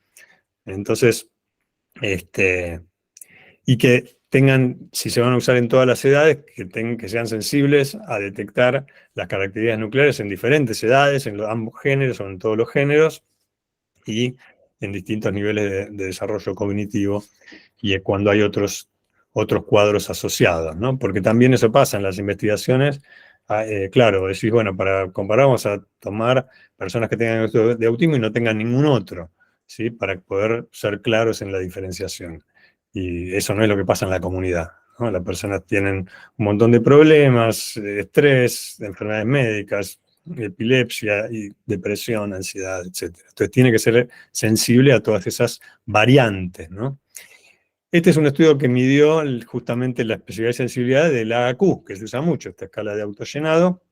Entonces, y que tengan, si se van a usar en todas las edades, que sean sensibles a detectar las características nucleares en diferentes edades, en ambos géneros o en todos los géneros, y en distintos niveles de desarrollo cognitivo, y cuando hay otros cuadros asociados, ¿no? Porque también eso pasa en las investigaciones. Claro, decís, bueno, para comparar vamos a tomar personas que tengan esto de autismo y no tengan ningún otro, ¿sí? Para poder ser claros en la diferenciación. Y eso no es lo que pasa en la comunidad, ¿no? Las personas tienen un montón de problemas, estrés, enfermedades médicas, epilepsia, y depresión, ansiedad, etc. Entonces tiene que ser sensible a todas esas variantes, ¿no? Este es un estudio que midió justamente la especificidad y sensibilidad del AQ, que se usa mucho, esta escala de autollenado,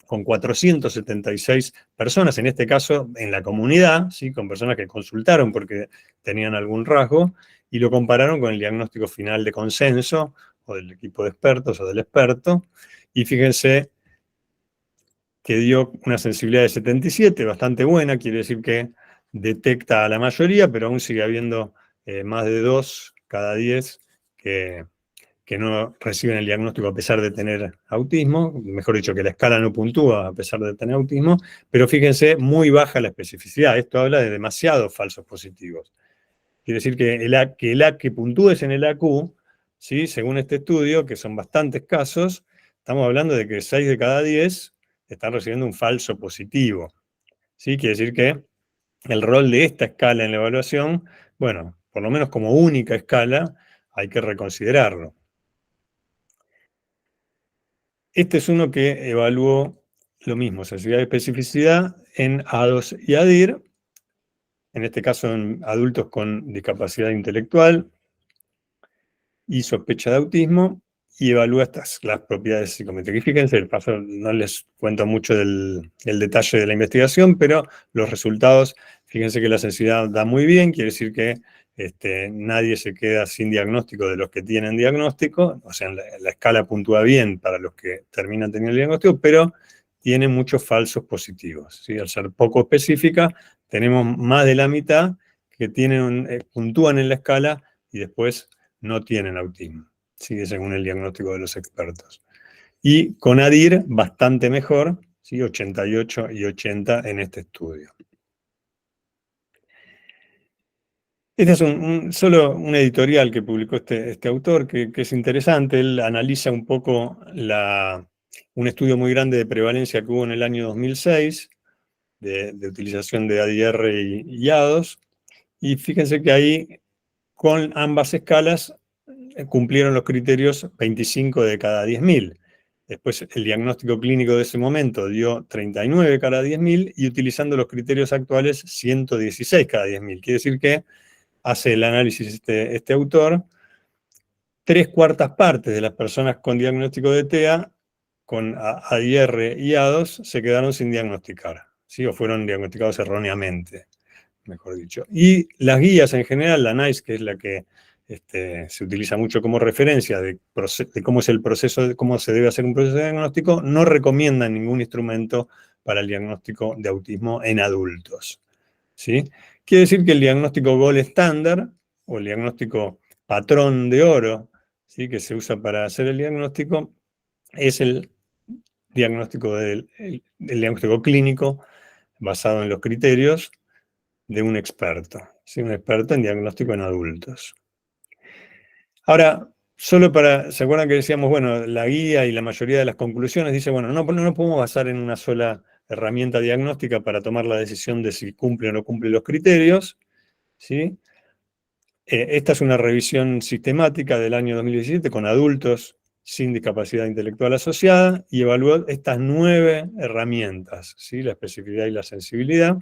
con 476 personas, en este caso en la comunidad, ¿sí? Con personas que consultaron porque tenían algún rasgo, y lo compararon con el diagnóstico final de consenso, o del equipo de expertos, o del experto, y fíjense que dio una sensibilidad de 77, bastante buena, quiere decir que detecta a la mayoría, pero aún sigue habiendo más de 2 cada 10 que no reciben el diagnóstico a pesar de tener autismo, mejor dicho, que la escala no puntúa a pesar de tener autismo, pero fíjense, muy baja la especificidad. Esto habla de demasiados falsos positivos. Quiere decir que que puntúes en el AQ, ¿sí? Según este estudio, que son bastantes casos, estamos hablando de que 6 de cada 10 están recibiendo un falso positivo, ¿sí? Quiere decir que el rol de esta escala en la evaluación, bueno, por lo menos como única escala, hay que reconsiderarlo. Este es uno que evaluó lo mismo, sensibilidad y especificidad en ADOS y ADIR, en este caso en adultos con discapacidad intelectual y sospecha de autismo, y evalúa las propiedades psicométricas. Y fíjense, el paso, no les cuento mucho del detalle de la investigación, pero los resultados, fíjense que la sensibilidad da muy bien, quiere decir que nadie se queda sin diagnóstico de los que tienen diagnóstico, o sea, la escala puntúa bien para los que terminan teniendo el diagnóstico, pero tiene muchos falsos positivos, ¿sí? Al ser poco específica, tenemos más de la mitad que puntúan en la escala y después no tienen autismo, ¿sí? Según el diagnóstico de los expertos. Y con ADIR bastante mejor, ¿sí? 88 y 80 en este estudio. Este es solo un editorial que publicó este autor, que es interesante. Él analiza un poco un estudio muy grande de prevalencia que hubo en el año 2006, de utilización de ADR y IADOS, y fíjense que ahí, con ambas escalas, cumplieron los criterios 25 de cada 10.000. Después el diagnóstico clínico de ese momento dio 39 cada 10.000 y utilizando los criterios actuales 116 cada 10.000. Quiere decir que hace el análisis este autor, 3/4 partes de las personas con diagnóstico de TEA, con ADR y ADOS, se quedaron sin diagnosticar, ¿sí? O fueron diagnosticados erróneamente, mejor dicho. Y las guías en general, la NICE, que es la que se utiliza mucho como referencia de cómo es el proceso, de cómo se debe hacer un proceso de diagnóstico, no recomiendan ningún instrumento para el diagnóstico de autismo en adultos, ¿sí? Quiere decir que el diagnóstico gold estándar, o el diagnóstico patrón de oro, ¿sí?, que se usa para hacer el diagnóstico, es el diagnóstico el diagnóstico clínico basado en los criterios de un experto, ¿sí? Un experto en diagnóstico en adultos. Ahora, ¿se acuerdan que decíamos, bueno, la guía y la mayoría de las conclusiones dice, bueno, no podemos basar en una sola herramienta diagnóstica para tomar la decisión de si cumple o no cumple los criterios, ¿sí? Esta es una revisión sistemática del año 2017 con adultos sin discapacidad intelectual asociada y evaluó estas 9 herramientas, ¿sí? La especificidad y la sensibilidad.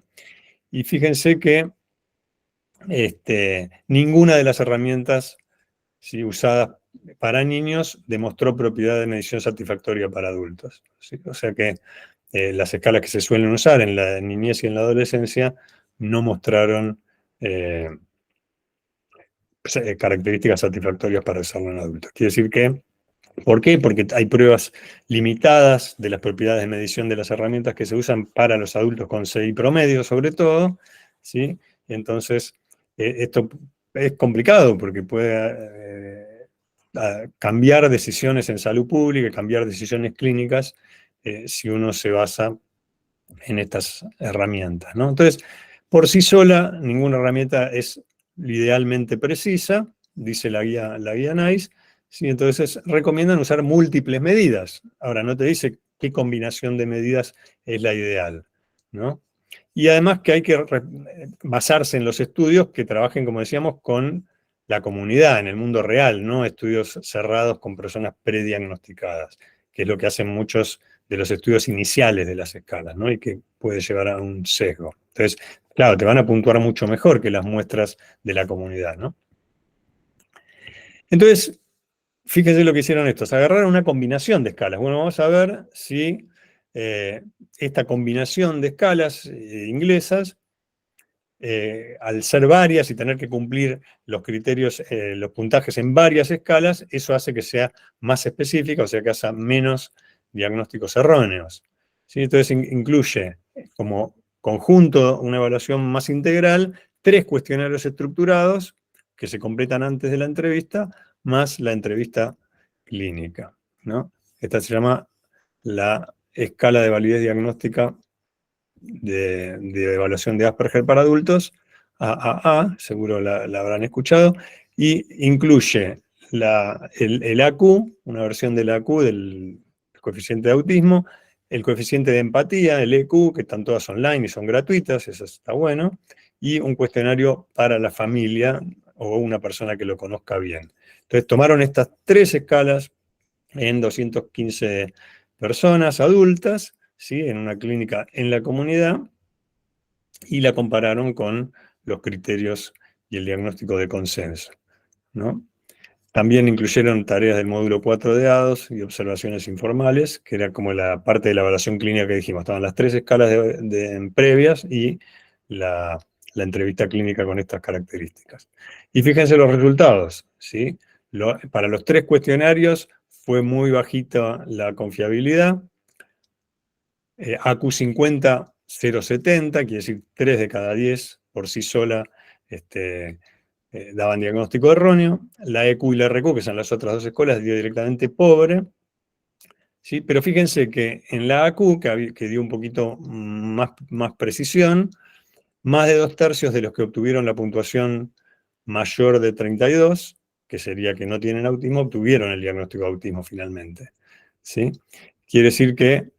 Y fíjense que ninguna de las herramientas, ¿sí?, usadas para niños demostró propiedad de medición satisfactoria para adultos, ¿sí? O sea que las escalas que se suelen usar en la niñez y en la adolescencia no mostraron características satisfactorias para usarlo en adultos. Quiere decir que, ¿por qué? Porque hay pruebas limitadas de las propiedades de medición de las herramientas que se usan para los adultos con CI promedio, sobre todo, ¿sí? Entonces, esto es complicado porque puede cambiar decisiones en salud pública, cambiar decisiones clínicas, si uno se basa en estas herramientas, ¿no? Entonces, por sí sola, ninguna herramienta es idealmente precisa, dice la guía NICE, ¿sí? Entonces recomiendan usar múltiples medidas. Ahora, no te dice qué combinación de medidas es la ideal, ¿no? Y además que hay que basarse en los estudios que trabajen, como decíamos, con la comunidad, en el mundo real, no estudios cerrados con personas prediagnosticadas, que es lo que hacen muchos de los estudios iniciales de las escalas, ¿no? Y que puede llevar a un sesgo. Entonces, claro, te van a puntuar mucho mejor que las muestras de la comunidad, ¿no? Entonces, fíjense lo que hicieron estos, agarraron una combinación de escalas. Bueno, vamos a ver si esta combinación de escalas inglesas, al ser varias y tener que cumplir los criterios, los puntajes en varias escalas, eso hace que sea más específica, o sea que haya menos diagnósticos erróneos, ¿sí? Entonces incluye como conjunto una evaluación más integral, 3 cuestionarios estructurados que se completan antes de la entrevista, más la entrevista clínica, ¿no? Esta se llama la escala de validez diagnóstica de evaluación de Asperger para adultos, AAA, seguro la habrán escuchado, y incluye el AQ, una versión del AQ, del coeficiente de autismo, el coeficiente de empatía, el EQ, que están todas online y son gratuitas, eso está bueno, y un cuestionario para la familia o una persona que lo conozca bien. Entonces tomaron estas 3 escalas en 215 personas adultas, ¿sí?, en una clínica en la comunidad, y la compararon con los criterios y el diagnóstico de consenso, ¿no? También incluyeron tareas del módulo 4 de ADOS y observaciones informales, que era como la parte de la evaluación clínica que dijimos. Estaban las 3 escalas previas y la entrevista clínica con estas características. Y fíjense los resultados, ¿sí? Para los 3 cuestionarios fue muy bajita la confiabilidad. AQ50, 0,70, quiere decir 3 de cada 10 por sí sola daban diagnóstico erróneo. La EQ y la RQ, que son las otras 2 escuelas, dio directamente pobre, ¿sí? Pero fíjense que en la AQ, que dio un poquito más precisión, más de 2/3 de los que obtuvieron la puntuación mayor de 32, que sería que no tienen autismo, obtuvieron el diagnóstico de autismo finalmente. ¿Sí? Quiere decir que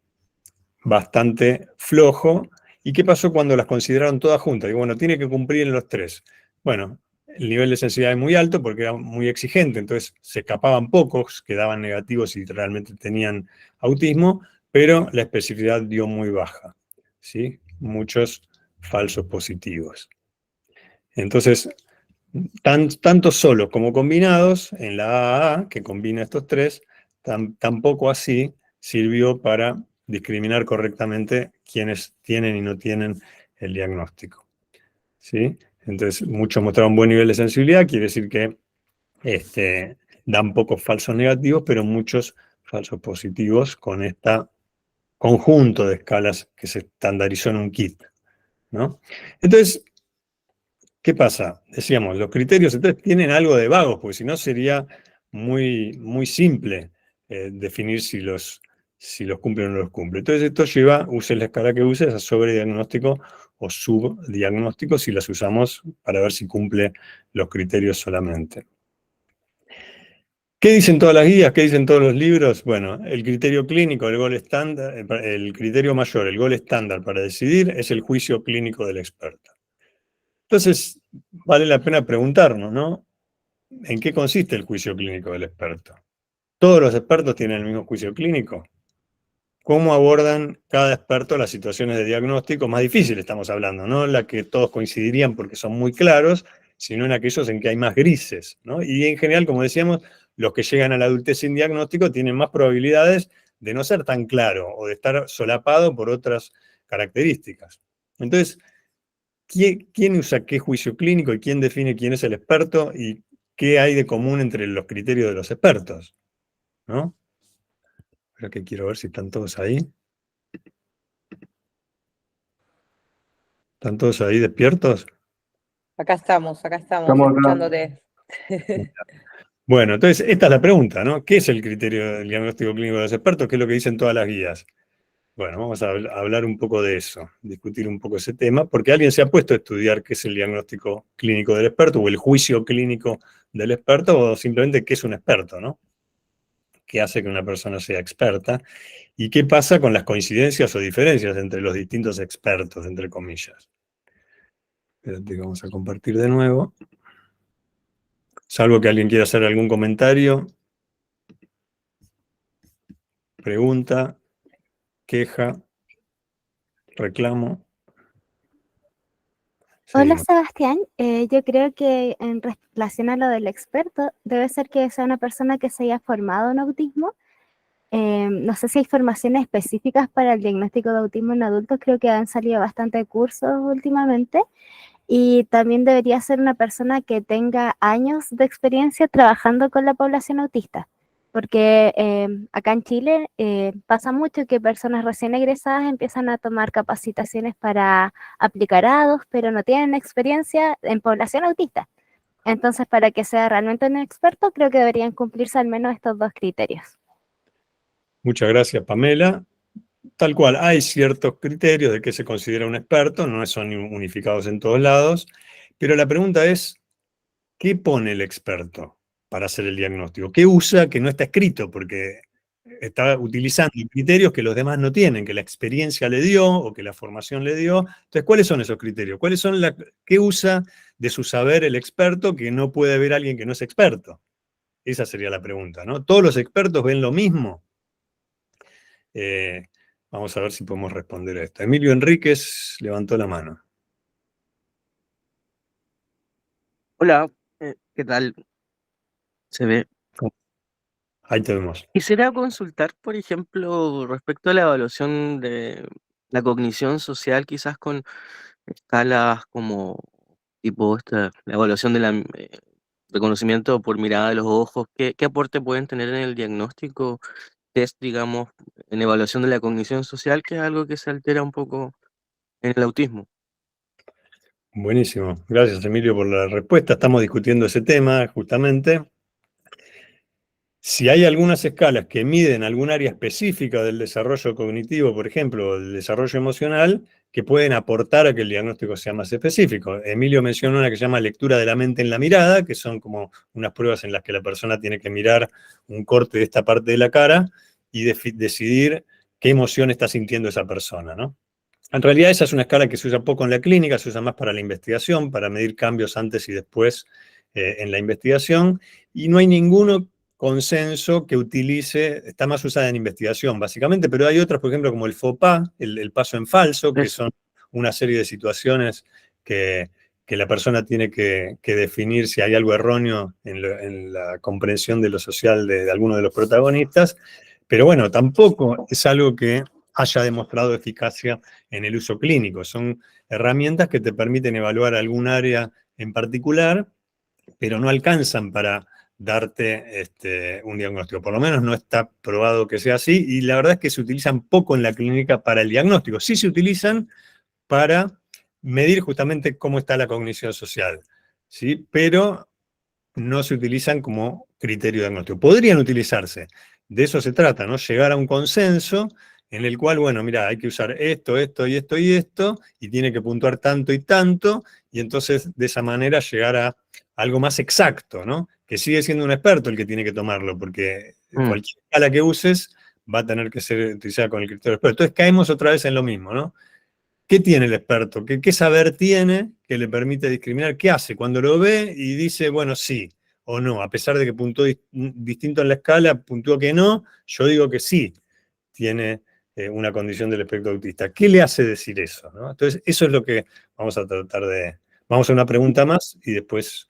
bastante flojo. ¿Y qué pasó cuando las consideraron todas juntas? Y bueno, tiene que cumplir en los 3. Bueno, el nivel de sensibilidad es muy alto porque era muy exigente, entonces se escapaban pocos, quedaban negativos y realmente tenían autismo, pero la especificidad dio muy baja, ¿sí? Muchos falsos positivos. Entonces, tanto solos como combinados, en la AA, que combina estos 3, tampoco así sirvió para discriminar correctamente quiénes tienen y no tienen el diagnóstico. ¿Sí? Entonces, muchos mostraron buen nivel de sensibilidad, quiere decir que dan pocos falsos negativos, pero muchos falsos positivos con este conjunto de escalas que se estandarizó en un kit, ¿no? Entonces, ¿qué pasa? Decíamos, los criterios entonces tienen algo de vagos, porque si no sería muy, muy simple definir si los cumple o no los cumple. Entonces esto lleva, uses la escala que uses, a sobrediagnóstico o subdiagnóstico si las usamos para ver si cumple los criterios solamente. ¿Qué dicen todas las guías? ¿Qué dicen todos los libros? Bueno, el criterio clínico, el gold estándar, el criterio mayor, el gold estándar para decidir es el juicio clínico del experto. Entonces, vale la pena preguntarnos, ¿no? ¿En qué consiste el juicio clínico del experto? ¿Todos los expertos tienen el mismo juicio clínico? ¿Cómo abordan cada experto las situaciones de diagnóstico más difíciles estamos hablando? No en la que todos coincidirían porque son muy claros, sino en aquellos en que hay más grises, ¿no? Y en general, como decíamos, los que llegan a la adultez sin diagnóstico tienen más probabilidades de no ser tan claro o de estar solapado por otras características. Entonces, ¿quién usa qué juicio clínico y quién define quién es el experto y qué hay de común entre los criterios de los expertos? ¿No? Pero que quiero ver si están todos ahí. ¿Están todos ahí despiertos? Acá estamos Estamos acá. escuchándote. Bueno, entonces esta es la pregunta, ¿no? ¿Qué es el criterio del diagnóstico clínico de los expertos? ¿Qué es lo que dicen todas las guías? Bueno, vamos a hablar un poco de eso, discutir un poco ese tema, porque alguien se ha puesto a estudiar qué es el diagnóstico clínico del experto o el juicio clínico del experto o simplemente qué es un experto, ¿no? ¿Qué hace que una persona sea experta? ¿Y qué pasa con las coincidencias o diferencias entre los distintos expertos, entre comillas? Espérate que vamos a compartir de nuevo. Salvo que alguien quiera hacer algún comentario, pregunta, queja, reclamo. Hola Seguimos. Sebastián, yo creo que en relación a lo del experto, debe ser que sea una persona que se haya formado en autismo. No sé si hay formaciones específicas para el diagnóstico de autismo en adultos, creo que han salido bastante cursos últimamente. Y también debería ser una persona que tenga años de experiencia trabajando con la población autista, porque acá en Chile pasa mucho que personas recién egresadas empiezan a tomar capacitaciones para aplicar ADOS, pero no tienen experiencia en población autista. Entonces, para que sea realmente un experto, creo que deberían cumplirse al menos estos dos criterios. Muchas gracias, Pamela. Tal cual, hay ciertos criterios de qué se considera un experto, no son unificados en todos lados, pero la pregunta es, ¿qué pone el experto para hacer el diagnóstico? ¿Qué usa que no está escrito? Porque está utilizando criterios que los demás no tienen, que la experiencia le dio o que la formación le dio. Entonces, ¿cuáles son esos criterios? ¿Qué usa de su saber el experto que no puede ver alguien que no es experto? Esa sería la pregunta, ¿no? ¿Todos los expertos ven lo mismo? Vamos a ver si podemos responder a esto. Emilio Enríquez levantó la mano. Hola, ¿qué tal? Se ve. Ahí te vemos. Quisiera consultar, por ejemplo, respecto a la evaluación de la cognición social, quizás con escalas como tipo la evaluación de la reconocimiento por mirada de los ojos. ¿Qué aporte pueden tener en el diagnóstico? Test, digamos, en evaluación de la cognición social, que es algo que se altera un poco en el autismo. Buenísimo. Gracias, Emilio, por la respuesta. Estamos discutiendo ese tema, justamente. Si hay algunas escalas que miden algún área específica del desarrollo cognitivo, por ejemplo, el desarrollo emocional, que pueden aportar a que el diagnóstico sea más específico. Emilio mencionó una que se llama lectura de la mente en la mirada, que son como unas pruebas en las que la persona tiene que mirar un corte de esta parte de la cara y decidir qué emoción está sintiendo esa persona, ¿no? En realidad esa es una escala que se usa poco en la clínica, se usa más para la investigación, para medir cambios antes y después en la investigación, y no hay ninguno consenso que utilice, está más usada en investigación básicamente, pero hay otras, por ejemplo, como el FOPA, el paso en falso, que Eso. son una serie de situaciones que la persona tiene que definir si hay algo erróneo en la comprensión de lo social de alguno de los protagonistas, pero bueno, tampoco es algo que haya demostrado eficacia en el uso clínico. Son herramientas que te permiten evaluar algún área en particular, pero no alcanzan para darte un diagnóstico. Por lo menos no está probado que sea así, y la verdad es que se utilizan poco en la clínica para el diagnóstico. Sí se utilizan para medir justamente cómo está la cognición social, ¿sí? Pero no se utilizan como criterio diagnóstico. Podrían utilizarse, de eso se trata, ¿no? Llegar a un consenso en el cual, bueno, mira, hay que usar esto, esto y esto y esto, y tiene que puntuar tanto y tanto, y entonces de esa manera llegar a algo más exacto, ¿no? Que sigue siendo un experto el que tiene que tomarlo, porque cualquier escala que uses va a tener que ser utilizada con el criterio experto. Entonces caemos otra vez en lo mismo, ¿no? ¿Qué tiene el experto? ¿Qué saber tiene que le permite discriminar? ¿Qué hace? Cuando lo ve y dice, bueno, sí o no, a pesar de que puntuó distinto en la escala, puntuó que no, yo digo que sí tiene una condición del espectro autista. ¿Qué le hace decir eso? ¿No? Entonces, eso es lo que vamos a tratar de... Vamos a una pregunta más y después...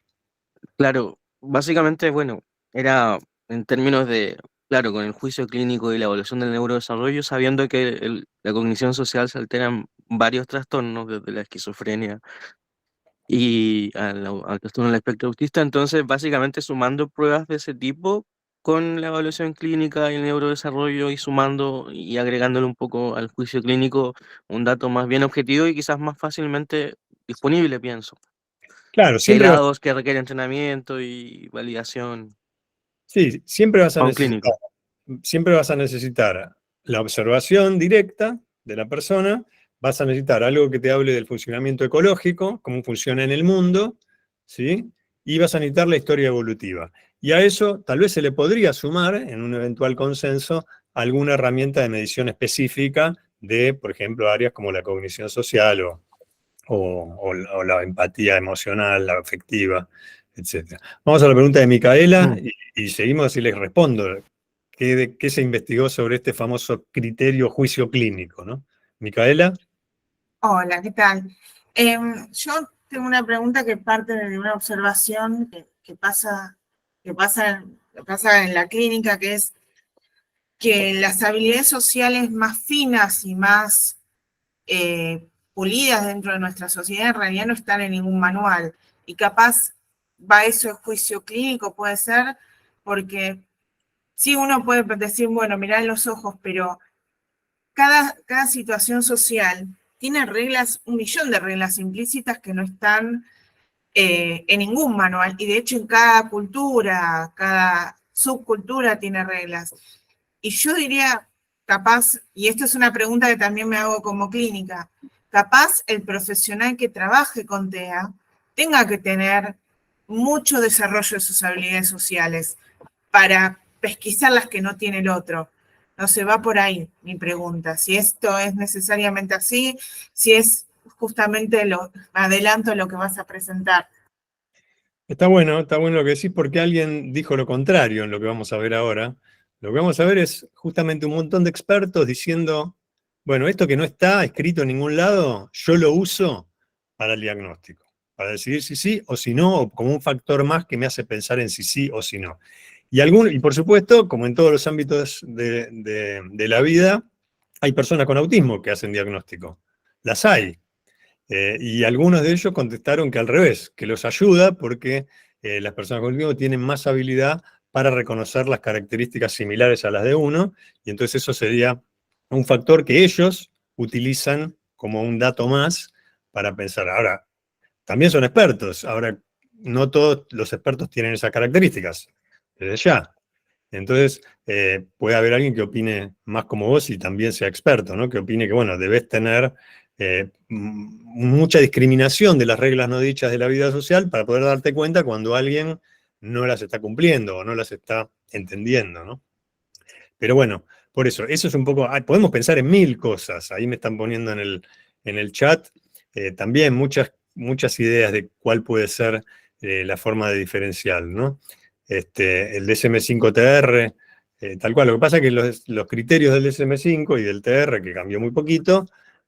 Claro, básicamente, bueno, era en términos de, claro, con el juicio clínico y la evaluación del neurodesarrollo, sabiendo que la cognición social se altera en varios trastornos, desde la esquizofrenia y al trastorno del espectro autista, entonces básicamente sumando pruebas de ese tipo con la evaluación clínica y el neurodesarrollo y sumando y agregándole un poco al juicio clínico un dato más bien objetivo y quizás más fácilmente disponible, pienso. Claro, Que hay siempre vas, lados que requieren entrenamiento y validación sí, siempre vas a a un clínico. siempre vas a necesitar la observación directa de la persona, vas a necesitar algo que te hable del funcionamiento ecológico, cómo funciona en el mundo, ¿sí? Y vas a necesitar la historia evolutiva. Y a eso tal vez se le podría sumar, en un eventual consenso, alguna herramienta de medición específica de, por ejemplo, áreas como la cognición social o la empatía emocional, la afectiva, etc. Vamos a la pregunta de Micaela y seguimos y les respondo. ¿Qué se investigó sobre este famoso criterio juicio clínico, ¿no? Micaela. Hola, ¿qué tal? Yo tengo una pregunta que parte de una observación que pasa en la clínica, que es que las habilidades sociales más finas y más pulidas dentro de nuestra sociedad en realidad no están en ningún manual. Y capaz va eso de juicio clínico, puede ser, porque sí uno puede decir, bueno, mirá en los ojos, pero cada situación social tiene reglas, un millón de reglas implícitas que no están en ningún manual. Y de hecho en cada cultura, cada subcultura tiene reglas. Y yo diría, capaz, y esto es una pregunta que también me hago como clínica, capaz el profesional que trabaje con TEA tenga que tener mucho desarrollo de sus habilidades sociales para pesquisar las que no tiene el otro. No se va por ahí mi pregunta, si esto es necesariamente así, si es justamente adelanto lo que vas a presentar. Está bueno lo que decís porque alguien dijo lo contrario en lo que vamos a ver ahora. Lo que vamos a ver es justamente un montón de expertos diciendo, bueno, esto que no está escrito en ningún lado, yo lo uso para el diagnóstico, para decidir si sí o si no, o como un factor más que me hace pensar en si sí o si no. Y por supuesto, como en todos los ámbitos de la vida, hay personas con autismo que hacen diagnóstico. Las hay. Y algunos de ellos contestaron que al revés, que los ayuda porque las personas con autismo tienen más habilidad para reconocer las características similares a las de uno, y entonces eso sería un factor que ellos utilizan como un dato más para pensar. Ahora, también son expertos. Ahora, no todos los expertos tienen esas características, desde ya. Entonces, puede haber alguien que opine más como vos y también sea experto, ¿no? Que opine que, bueno, debes tener mucha discriminación de las reglas no dichas de la vida social para poder darte cuenta cuando alguien no las está cumpliendo o no las está entendiendo, ¿no? Pero bueno, por eso es un poco, podemos pensar en mil cosas, ahí me están poniendo en el chat también muchas ideas de cuál puede ser la forma de diferencial, ¿no? El DSM-5-TR, tal cual. Lo que pasa es que los criterios del DSM-5 y del TR, que cambió muy poquito,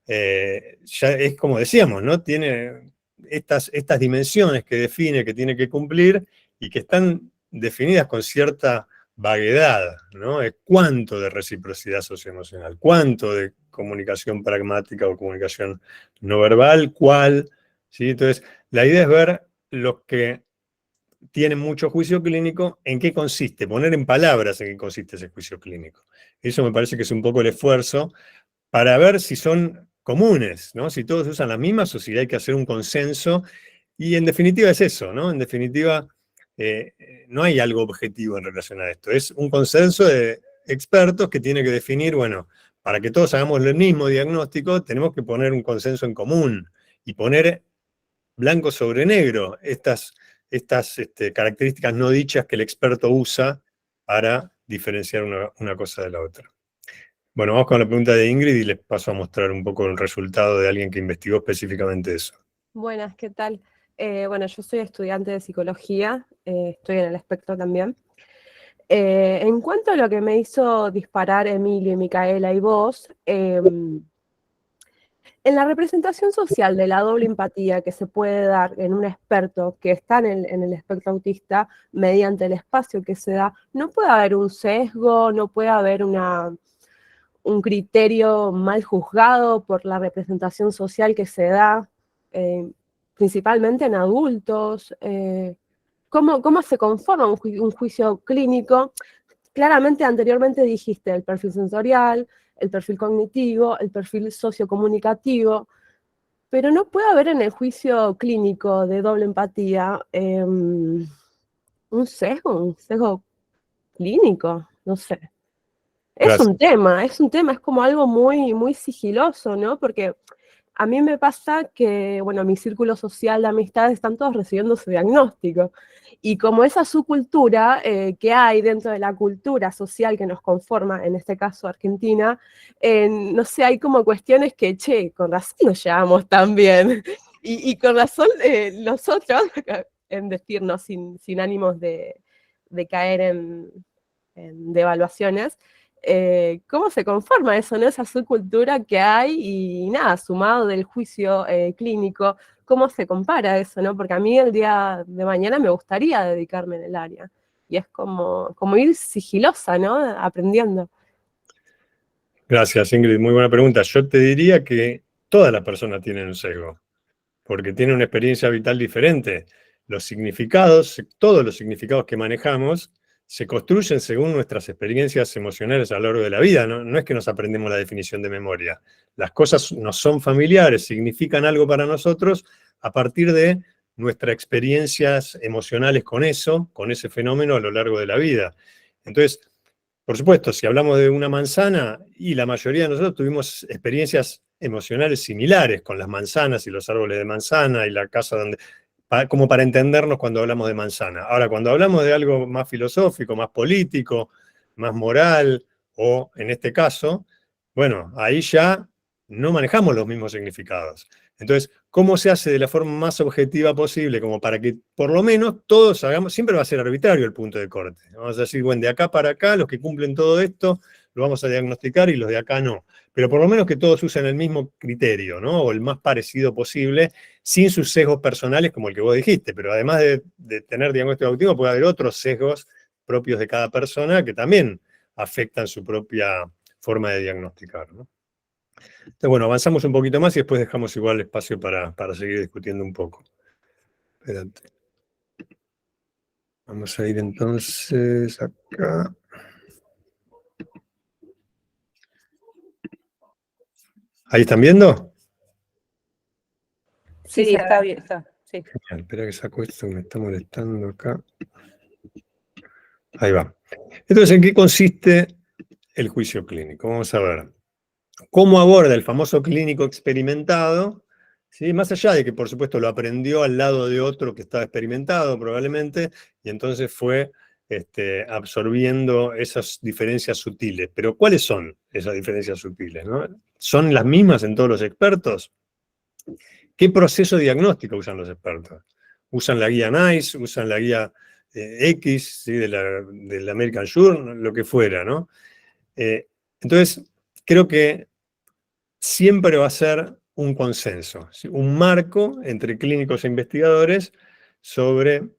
ya es como decíamos, ¿no? Tiene estas dimensiones que define, que tiene que cumplir y que están definidas con cierta vaguedad, ¿no? ¿Cuánto de reciprocidad socioemocional? ¿Cuánto de comunicación pragmática o comunicación no verbal? ¿Cuál? ¿Sí? Entonces, la idea es ver los que tienen mucho juicio clínico, en qué consiste, poner en palabras en qué consiste ese juicio clínico. Eso me parece que es un poco el esfuerzo para ver si son comunes, ¿no? Si todos usan las mismas o si hay que hacer un consenso. Y en definitiva es eso, ¿no? En definitiva, no hay algo objetivo en relación a esto. Es un consenso de expertos que tiene que definir, bueno, para que todos hagamos el mismo diagnóstico, tenemos que poner un consenso en común y poner blanco sobre negro estas características no dichas que el experto usa para diferenciar una cosa de la otra. Bueno, vamos con la pregunta de Ingrid y les paso a mostrar un poco el resultado de alguien que investigó específicamente eso. Buenas, ¿qué tal? Bueno, yo soy estudiante de psicología, estoy en el espectro también. En cuanto a lo que me hizo disparar Emilio, Micaela y vos, en la representación social de la doble empatía que se puede dar en un experto que está en el espectro autista mediante el espacio que se da, no puede haber un sesgo, no puede haber un criterio mal juzgado por la representación social que se da, principalmente en adultos. ¿Cómo se conforma un juicio clínico? Claramente anteriormente dijiste el perfil sensorial, el perfil cognitivo, el perfil sociocomunicativo, pero no puede haber en el juicio clínico de doble empatía un sesgo clínico, no sé. Gracias. Es un tema, es como algo muy, muy sigiloso, ¿no? Porque a mí me pasa que, bueno, mi círculo social de amistades están todos recibiendo su diagnóstico. Y como esa subcultura que hay dentro de la cultura social que nos conforma, en este caso Argentina, no sé, hay como cuestiones que, che, con razón nos llevamos tan bien. Y con razón nosotros, en decirnos sin ánimos de caer en devaluaciones, cómo se conforma eso, ¿no? Esa subcultura que hay y nada, sumado del juicio clínico, cómo se compara eso, ¿no? Porque a mí el día de mañana me gustaría dedicarme en el área. Y es como ir sigilosa, ¿no? Aprendiendo. Gracias, Ingrid. Muy buena pregunta. Yo te diría que todas las personas tienen un sesgo, porque tienen una experiencia vital diferente. Los significados, todos los significados que manejamos, se construyen según nuestras experiencias emocionales a lo largo de la vida. No es que nos aprendemos la definición de memoria. Las cosas nos son familiares, significan algo para nosotros a partir de nuestras experiencias emocionales con eso, con ese fenómeno a lo largo de la vida. Entonces, por supuesto, si hablamos de una manzana, y la mayoría de nosotros tuvimos experiencias emocionales similares con las manzanas y los árboles de manzana y la casa donde... como para entendernos cuando hablamos de manzana. Ahora, cuando hablamos de algo más filosófico, más político, más moral, o en este caso, bueno, ahí ya no manejamos los mismos significados. Entonces, ¿cómo se hace de la forma más objetiva posible? Como para que por lo menos todos hagamos, siempre va a ser arbitrario el punto de corte. Vamos a decir, bueno, de acá para acá, los que cumplen todo esto, lo vamos a diagnosticar y los de acá no. Pero por lo menos que todos usen el mismo criterio, ¿no? O el más parecido posible, sin sus sesgos personales, como el que vos dijiste. Pero además de tener diagnóstico de autismo, puede haber otros sesgos propios de cada persona que también afectan su propia forma de diagnosticar, ¿no? Entonces, bueno, avanzamos un poquito más y después dejamos igual espacio para seguir discutiendo un poco. Espérate. Vamos a ir entonces acá. ¿Ahí están viendo? Sí, está bien, está. Sí. Genial, espera que saco esto que me está molestando acá. Ahí va. Entonces, ¿en qué consiste el juicio clínico? Vamos a ver. cómo aborda el famoso clínico experimentado, ¿sí? Más allá de que, por supuesto, lo aprendió al lado de otro que estaba experimentado probablemente, y entonces fue absorbiendo esas diferencias sutiles. Pero ¿cuáles son esas diferencias sutiles, ¿no? ¿Son las mismas en todos los expertos? ¿Qué proceso diagnóstico usan los expertos? ¿Usan la guía NICE? ¿Usan la guía X, ¿sí? del American Journal? Lo que fuera, ¿no? Entonces, creo que siempre va a ser un consenso, ¿sí? Un marco entre clínicos e investigadores sobre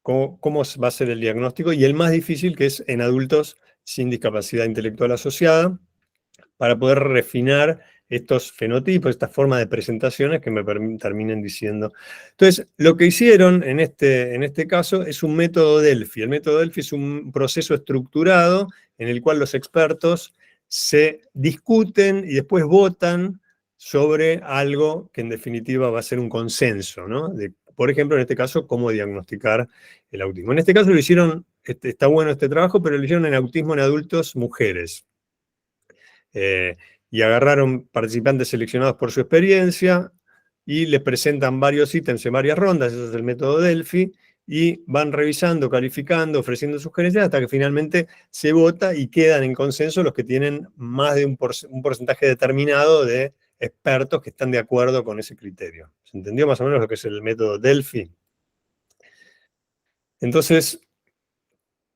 cómo va a ser el diagnóstico, y el más difícil, que es en adultos sin discapacidad intelectual asociada, para poder refinar estos fenotipos, estas formas de presentaciones que me terminen diciendo. Entonces, lo que hicieron en este caso es un método Delphi. El método Delphi es un proceso estructurado en el cual los expertos se discuten y después votan sobre algo que en definitiva va a ser un consenso, ¿no? Por ejemplo, en este caso, cómo diagnosticar el autismo. En este caso lo hicieron, está bueno este trabajo, pero lo hicieron en autismo en adultos mujeres. Y agarraron participantes seleccionados por su experiencia y les presentan varios ítems en varias rondas, ese es el método Delphi, y van revisando, calificando, ofreciendo sugerencias hasta que finalmente se vota y quedan en consenso los que tienen más de un porcentaje determinado de expertos que están de acuerdo con ese criterio. ¿Se entendió más o menos lo que es el método Delphi? Entonces,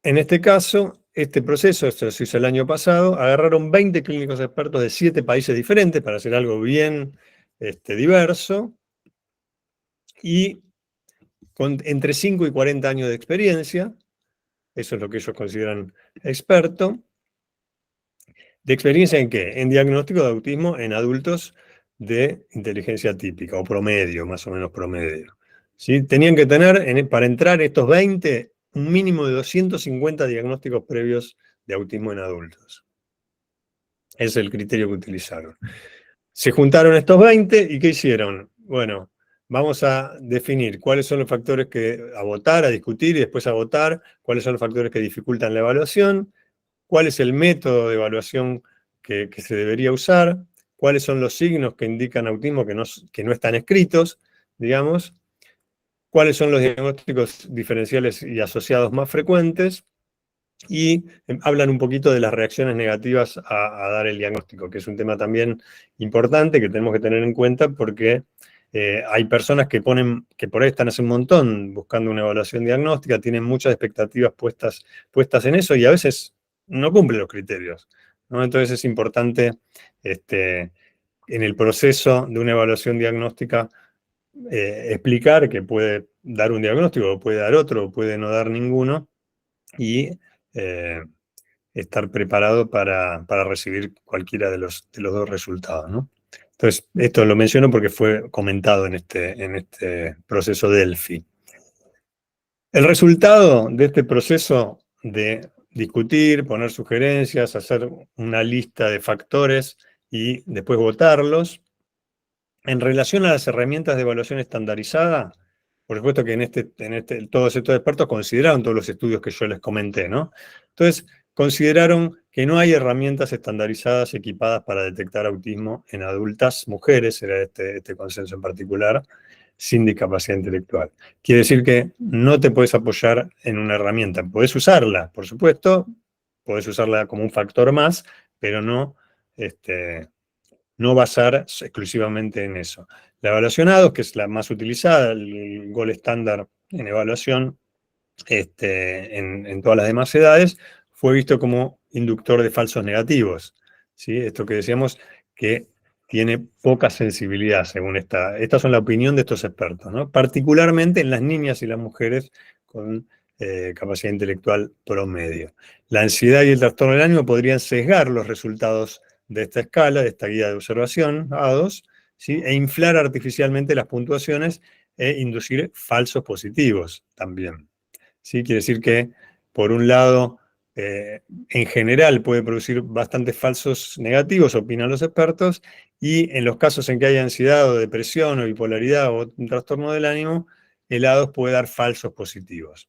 en este caso, este proceso, esto se hizo el año pasado, agarraron 20 clínicos expertos de 7 países diferentes para hacer algo bien diverso, y con entre 5 y 40 años de experiencia, eso es lo que ellos consideran experto. ¿De experiencia en qué? En diagnóstico de autismo en adultos de inteligencia típica, o promedio, más o menos promedio. ¿Sí? Tenían que tener, para entrar estos 20, un mínimo de 250 diagnósticos previos de autismo en adultos. Ese es el criterio que utilizaron. Se juntaron estos 20 y ¿qué hicieron? Bueno, vamos a definir cuáles son los factores a votar, a discutir y después a votar, cuáles son los factores que dificultan la evaluación, cuál es el método de evaluación que se debería usar, cuáles son los signos que indican autismo que no están escritos, digamos, cuáles son los diagnósticos diferenciales y asociados más frecuentes, y hablan un poquito de las reacciones negativas a dar el diagnóstico, que es un tema también importante que tenemos que tener en cuenta porque hay personas que por ahí están hace un montón buscando una evaluación diagnóstica, tienen muchas expectativas puestas en eso y a veces no cumplen los criterios, ¿no? Entonces es importante en el proceso de una evaluación diagnóstica explicar que puede dar un diagnóstico, o puede dar otro, o puede no dar ninguno, y estar preparado para recibir cualquiera de los dos resultados, ¿no? Entonces, esto lo menciono porque fue comentado en este proceso Delphi. El resultado de este proceso de discutir, poner sugerencias, hacer una lista de factores y después votarlos, en relación a las herramientas de evaluación estandarizada, por supuesto que todos estos expertos consideraron todos los estudios que yo les comenté, ¿no? Entonces, consideraron que no hay herramientas estandarizadas equipadas para detectar autismo en adultas mujeres, era este consenso en particular, sin discapacidad intelectual. Quiere decir que no te puedes apoyar en una herramienta. Podés usarla, por supuesto, podés usarla como un factor más, pero no basar exclusivamente en eso. La evaluación A2, que es la más utilizada, el gold estándar en evaluación en todas las demás edades, fue visto como inductor de falsos negativos. ¿Sí? Esto que decíamos que tiene poca sensibilidad, según estas son la opinión de estos expertos, ¿no? Particularmente en las niñas y las mujeres con capacidad intelectual promedio. La ansiedad y el trastorno del ánimo podrían sesgar los resultados de esta escala, de esta guía de observación, A2, ¿sí? E inflar artificialmente las puntuaciones e inducir falsos positivos también. ¿Sí? Quiere decir que, por un lado, en general puede producir bastantes falsos negativos, opinan los expertos, y en los casos en que hay ansiedad o depresión o bipolaridad o un trastorno del ánimo, el A2 puede dar falsos positivos.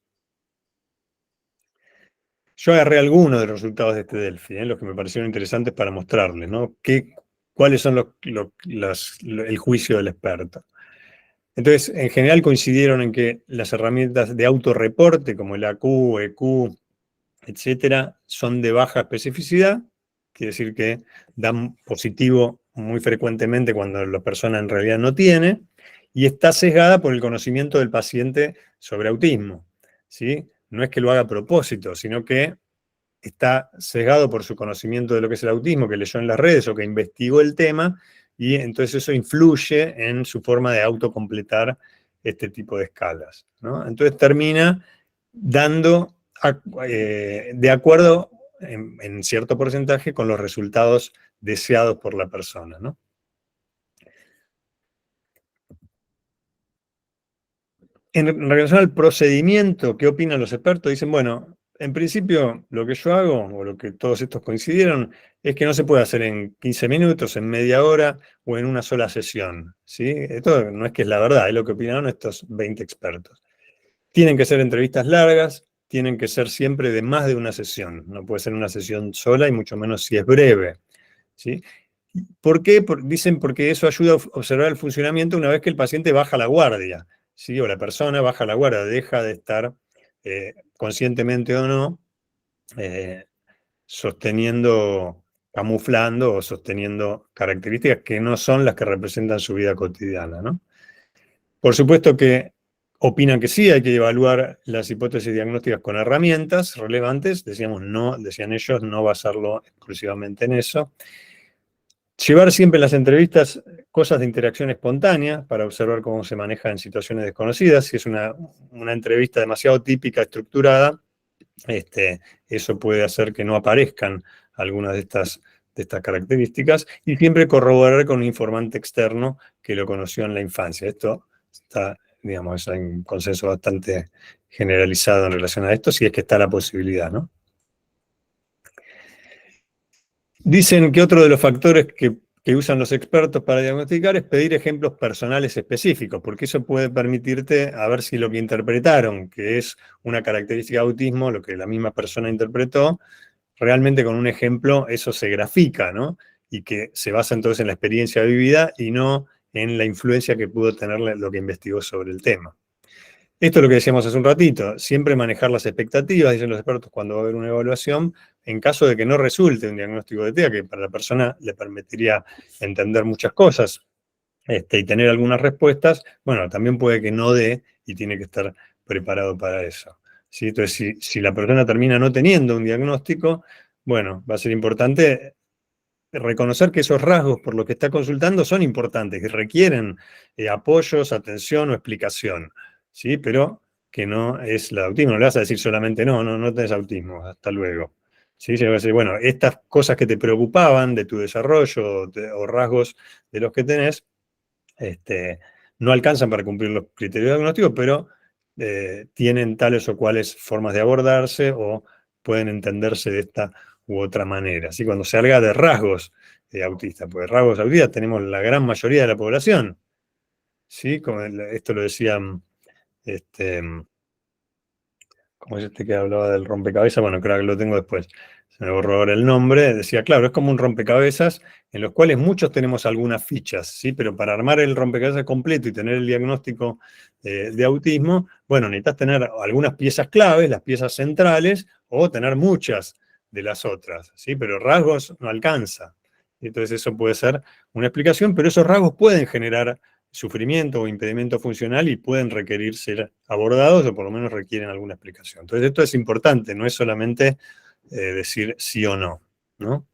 Yo agarré algunos de los resultados de este Delphi, los que me parecieron interesantes para mostrarles, ¿no? cuáles son el juicio del experto. Entonces, en general coincidieron en que las herramientas de autorreporte, como el AQ, EQ, etcétera, son de baja especificidad, quiere decir que dan positivo muy frecuentemente cuando la persona en realidad no tiene, y está sesgada por el conocimiento del paciente sobre autismo, ¿sí? No es que lo haga a propósito, sino que está sesgado por su conocimiento de lo que es el autismo, que leyó en las redes o que investigó el tema, y entonces eso influye en su forma de autocompletar este tipo de escalas, ¿no? Entonces termina dando de acuerdo en cierto porcentaje con los resultados deseados por la persona, ¿no? En relación al procedimiento, ¿qué opinan los expertos? Dicen, bueno, en principio lo que yo hago, o lo que todos estos coincidieron, es que no se puede hacer en 15 minutos, en media hora o en una sola sesión, ¿sí? Esto no es que es la verdad, es lo que opinaron estos 20 expertos. Tienen que ser entrevistas largas, tienen que ser siempre de más de una sesión, no puede ser una sesión sola y mucho menos si es breve, ¿sí? ¿Por qué? Dicen porque eso ayuda a observar el funcionamiento una vez que el paciente baja la guardia, ¿sí? O la persona baja la guardia, deja de estar conscientemente o no sosteniendo, camuflando o sosteniendo características que no son las que representan su vida cotidiana, ¿no? Por supuesto que opinan que sí, hay que evaluar las hipótesis diagnósticas con herramientas relevantes, decíamos no, decían ellos, no basarlo exclusivamente en eso. Llevar siempre en las entrevistas cosas de interacción espontánea para observar cómo se maneja en situaciones desconocidas. Si es una entrevista demasiado típica, estructurada, eso puede hacer que no aparezcan algunas de estas características. Y siempre corroborar con un informante externo que lo conoció en la infancia. Esto está, digamos, hay un consenso bastante generalizado en relación a esto, si es que está la posibilidad, ¿no? Dicen que otro de los factores que usan los expertos para diagnosticar es pedir ejemplos personales específicos, porque eso puede permitirte a ver si lo que interpretaron, que es una característica de autismo, lo que la misma persona interpretó, realmente con un ejemplo eso se grafica, ¿no? Y que se basa entonces en la experiencia vivida y no en la influencia que pudo tener lo que investigó sobre el tema. Esto es lo que decíamos hace un ratito, siempre manejar las expectativas, dicen los expertos, cuando va a haber una evaluación, en caso de que no resulte un diagnóstico de TEA, que para la persona le permitiría entender muchas cosas y tener algunas respuestas, bueno, también puede que no dé y tiene que estar preparado para eso, ¿sí? Entonces, si la persona termina no teniendo un diagnóstico, bueno, va a ser importante reconocer que esos rasgos por los que está consultando son importantes, que requieren apoyos, atención o explicación, ¿sí? Pero que no es el autismo. No le vas a decir solamente, no tenés autismo, hasta luego. ¿Sí? Sino que vas a decir, bueno, estas cosas que te preocupaban de tu desarrollo o rasgos de los que tenés, no alcanzan para cumplir los criterios diagnósticos, pero tienen tales o cuales formas de abordarse o pueden entenderse de esta u otra manera. Así cuando se habla de rasgos autistas, pues rasgos autistas tenemos la gran mayoría de la población, ¿sí? Como esto lo decían, ¿cómo es que hablaba del rompecabezas? Bueno, creo que lo tengo después. Se me borró ahora el nombre. Decía, claro, es como un rompecabezas en los cuales muchos tenemos algunas fichas, ¿sí? Pero para armar el rompecabezas completo y tener el diagnóstico de autismo, bueno, necesitas tener algunas piezas claves, las piezas centrales, o tener muchas de las otras, ¿sí? Pero rasgos no alcanza. Entonces eso puede ser una explicación, pero esos rasgos pueden generar sufrimiento o impedimento funcional y pueden requerir ser abordados o por lo menos requieren alguna explicación. Entonces esto es importante, no es solamente decir sí o no, ¿no?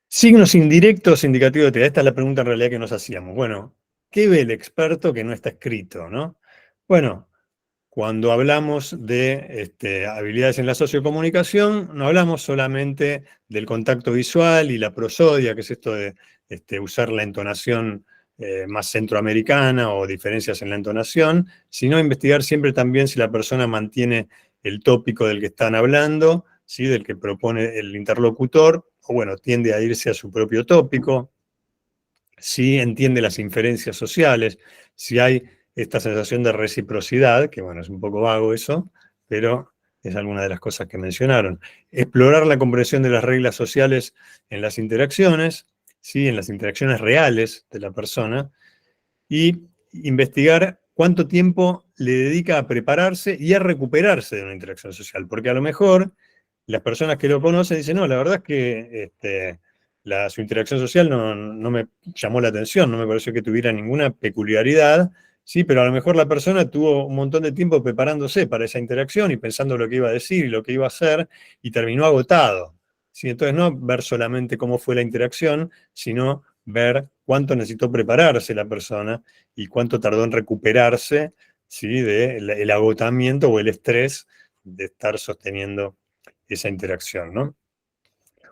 Signos indirectos indicativos de TEA. Esta es la pregunta en realidad que nos hacíamos. Bueno, ¿qué ve el experto que no está escrito, no? Bueno, cuando hablamos de habilidades en la sociocomunicación, no hablamos solamente del contacto visual y la prosodia, que es esto de usar la entonación más centroamericana o diferencias en la entonación, sino investigar siempre también si la persona mantiene el tópico del que están hablando, ¿sí? Del que propone el interlocutor, o bueno, tiende a irse a su propio tópico, si entiende las inferencias sociales, si hay esta sensación de reciprocidad, que bueno, es un poco vago eso, pero es alguna de las cosas que mencionaron. Explorar la comprensión de las reglas sociales en las interacciones, ¿sí? En las interacciones reales de la persona, y investigar cuánto tiempo le dedica a prepararse y a recuperarse de una interacción social. Porque a lo mejor las personas que lo conocen dicen, no, la verdad es que su interacción social no me llamó la atención, no me pareció que tuviera ninguna peculiaridad, sí, pero a lo mejor la persona tuvo un montón de tiempo preparándose para esa interacción y pensando lo que iba a decir y lo que iba a hacer, y terminó agotado. ¿Sí? Entonces no ver solamente cómo fue la interacción, sino ver cuánto necesitó prepararse la persona y cuánto tardó en recuperarse, ¿sí? del agotamiento o el estrés de estar sosteniendo esa interacción, ¿no?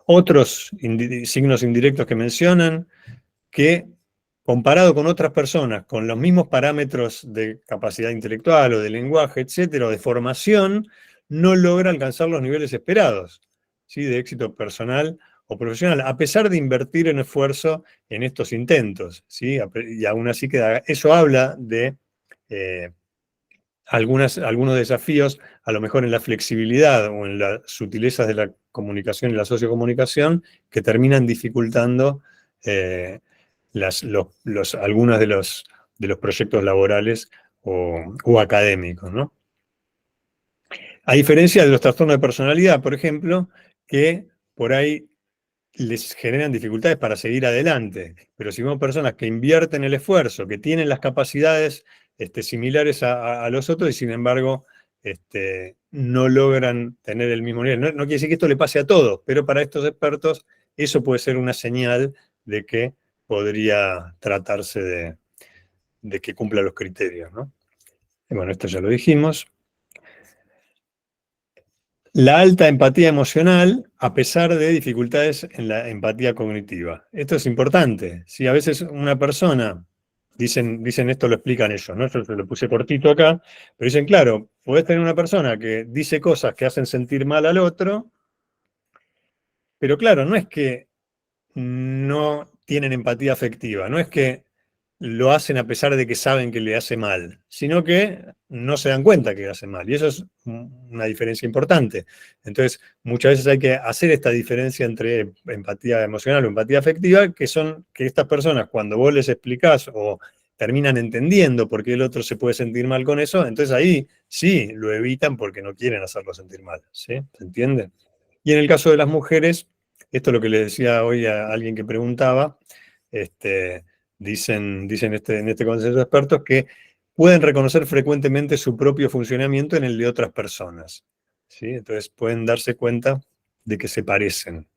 Otros signos indirectos que mencionan que, comparado con otras personas con los mismos parámetros de capacidad intelectual o de lenguaje, etcétera, o de formación, no logra alcanzar los niveles esperados, ¿sí? De éxito personal o profesional, a pesar de invertir en esfuerzo en estos intentos, ¿sí? Y aún así eso habla de algunos desafíos, a lo mejor en la flexibilidad o en las sutilezas de la comunicación y la sociocomunicación, que terminan dificultando algunos de los proyectos laborales o académicos, ¿no? A diferencia de los trastornos de personalidad, por ejemplo, que por ahí les generan dificultades para seguir adelante. Pero si vemos personas que invierten el esfuerzo, que tienen las capacidades similares a los otros y sin embargo no logran tener el mismo nivel. No quiere decir que esto le pase a todos, pero para estos expertos eso puede ser una señal de que podría tratarse de que cumpla los criterios, ¿no? Y bueno, esto ya lo dijimos. La alta empatía emocional, a pesar de dificultades en la empatía cognitiva. Esto es importante. Si a veces una persona, dicen esto lo explican ellos, ¿no? Yo se lo puse cortito acá, pero dicen, claro, podés tener una persona que dice cosas que hacen sentir mal al otro, pero claro, no es que no tienen empatía afectiva, no es que lo hacen a pesar de que saben que le hace mal, sino que no se dan cuenta que le hace mal. Y eso es una diferencia importante. Entonces, muchas veces hay que hacer esta diferencia entre empatía emocional o empatía afectiva, que son que estas personas, cuando vos les explicás o terminan entendiendo por qué el otro se puede sentir mal con eso, entonces ahí sí lo evitan porque no quieren hacerlo sentir mal. ¿Sí? ¿Se entiende? Y en el caso de las mujeres, esto es lo que le decía hoy a alguien que preguntaba, dicen en este consenso de expertos que pueden reconocer frecuentemente su propio funcionamiento en el de otras personas, ¿sí? Entonces pueden darse cuenta de que se parecen.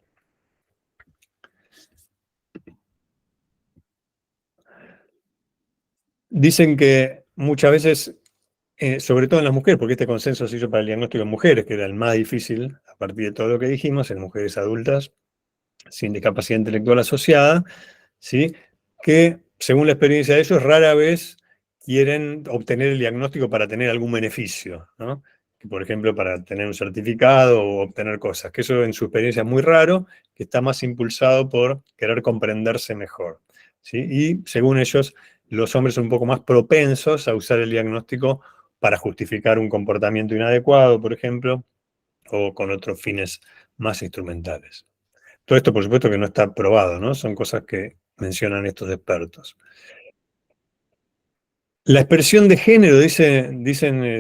Dicen que muchas veces, sobre todo en las mujeres, porque este consenso se hizo para el diagnóstico en mujeres, que era el más difícil a partir de todo lo que dijimos, en mujeres adultas sin discapacidad intelectual asociada, ¿sí? Que según la experiencia de ellos, rara vez quieren obtener el diagnóstico para tener algún beneficio, ¿no? Por ejemplo, para tener un certificado o obtener cosas, que eso en su experiencia es muy raro, que está más impulsado por querer comprenderse mejor, ¿sí? Y según ellos, los hombres son un poco más propensos a usar el diagnóstico para justificar un comportamiento inadecuado, por ejemplo, o con otros fines más instrumentales. Todo esto, por supuesto, que no está probado, ¿no? Son cosas que mencionan estos expertos. La expresión de género,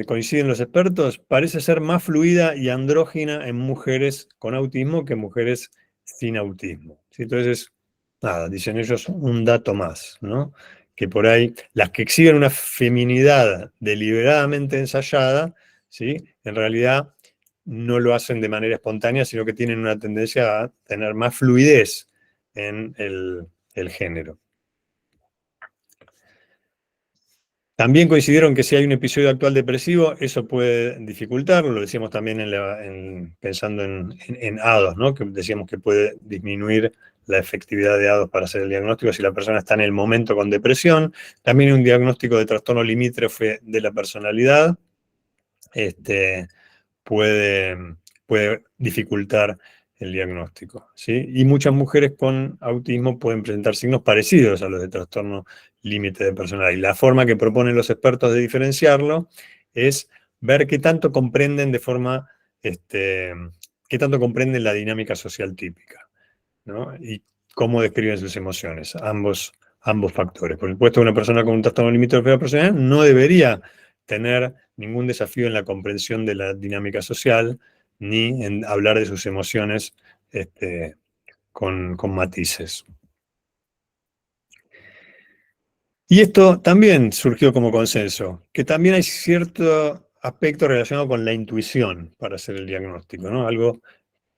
coinciden los expertos, parece ser más fluida y andrógina en mujeres con autismo que en mujeres sin autismo. ¿Sí? Entonces, nada, dicen ellos un dato más, ¿no? Que por ahí, las que exhiben una feminidad deliberadamente ensayada, ¿sí? En realidad no lo hacen de manera espontánea, sino que tienen una tendencia a tener más fluidez en el género. También coincidieron que si hay un episodio actual depresivo, eso puede dificultarlo, lo decíamos también pensando en HADOS, ¿no? Que decíamos que puede disminuir la efectividad de HADOS para hacer el diagnóstico si la persona está en el momento con depresión. También un diagnóstico de trastorno limítrofe de la personalidad puede dificultar el diagnóstico, ¿sí? Y muchas mujeres con autismo pueden presentar signos parecidos a los de trastorno límite de personalidad. Y la forma que proponen los expertos de diferenciarlo es ver qué tanto comprenden de forma qué tanto comprenden la dinámica social típica, ¿no? Y cómo describen sus emociones, ambos factores. Por supuesto, una persona con un trastorno limítrofe de la personalidad no debería tener ningún desafío en la comprensión de la dinámica social, ni en hablar de sus emociones con matices. Y esto también surgió como consenso, que también hay cierto aspecto relacionado con la intuición para hacer el diagnóstico, ¿no?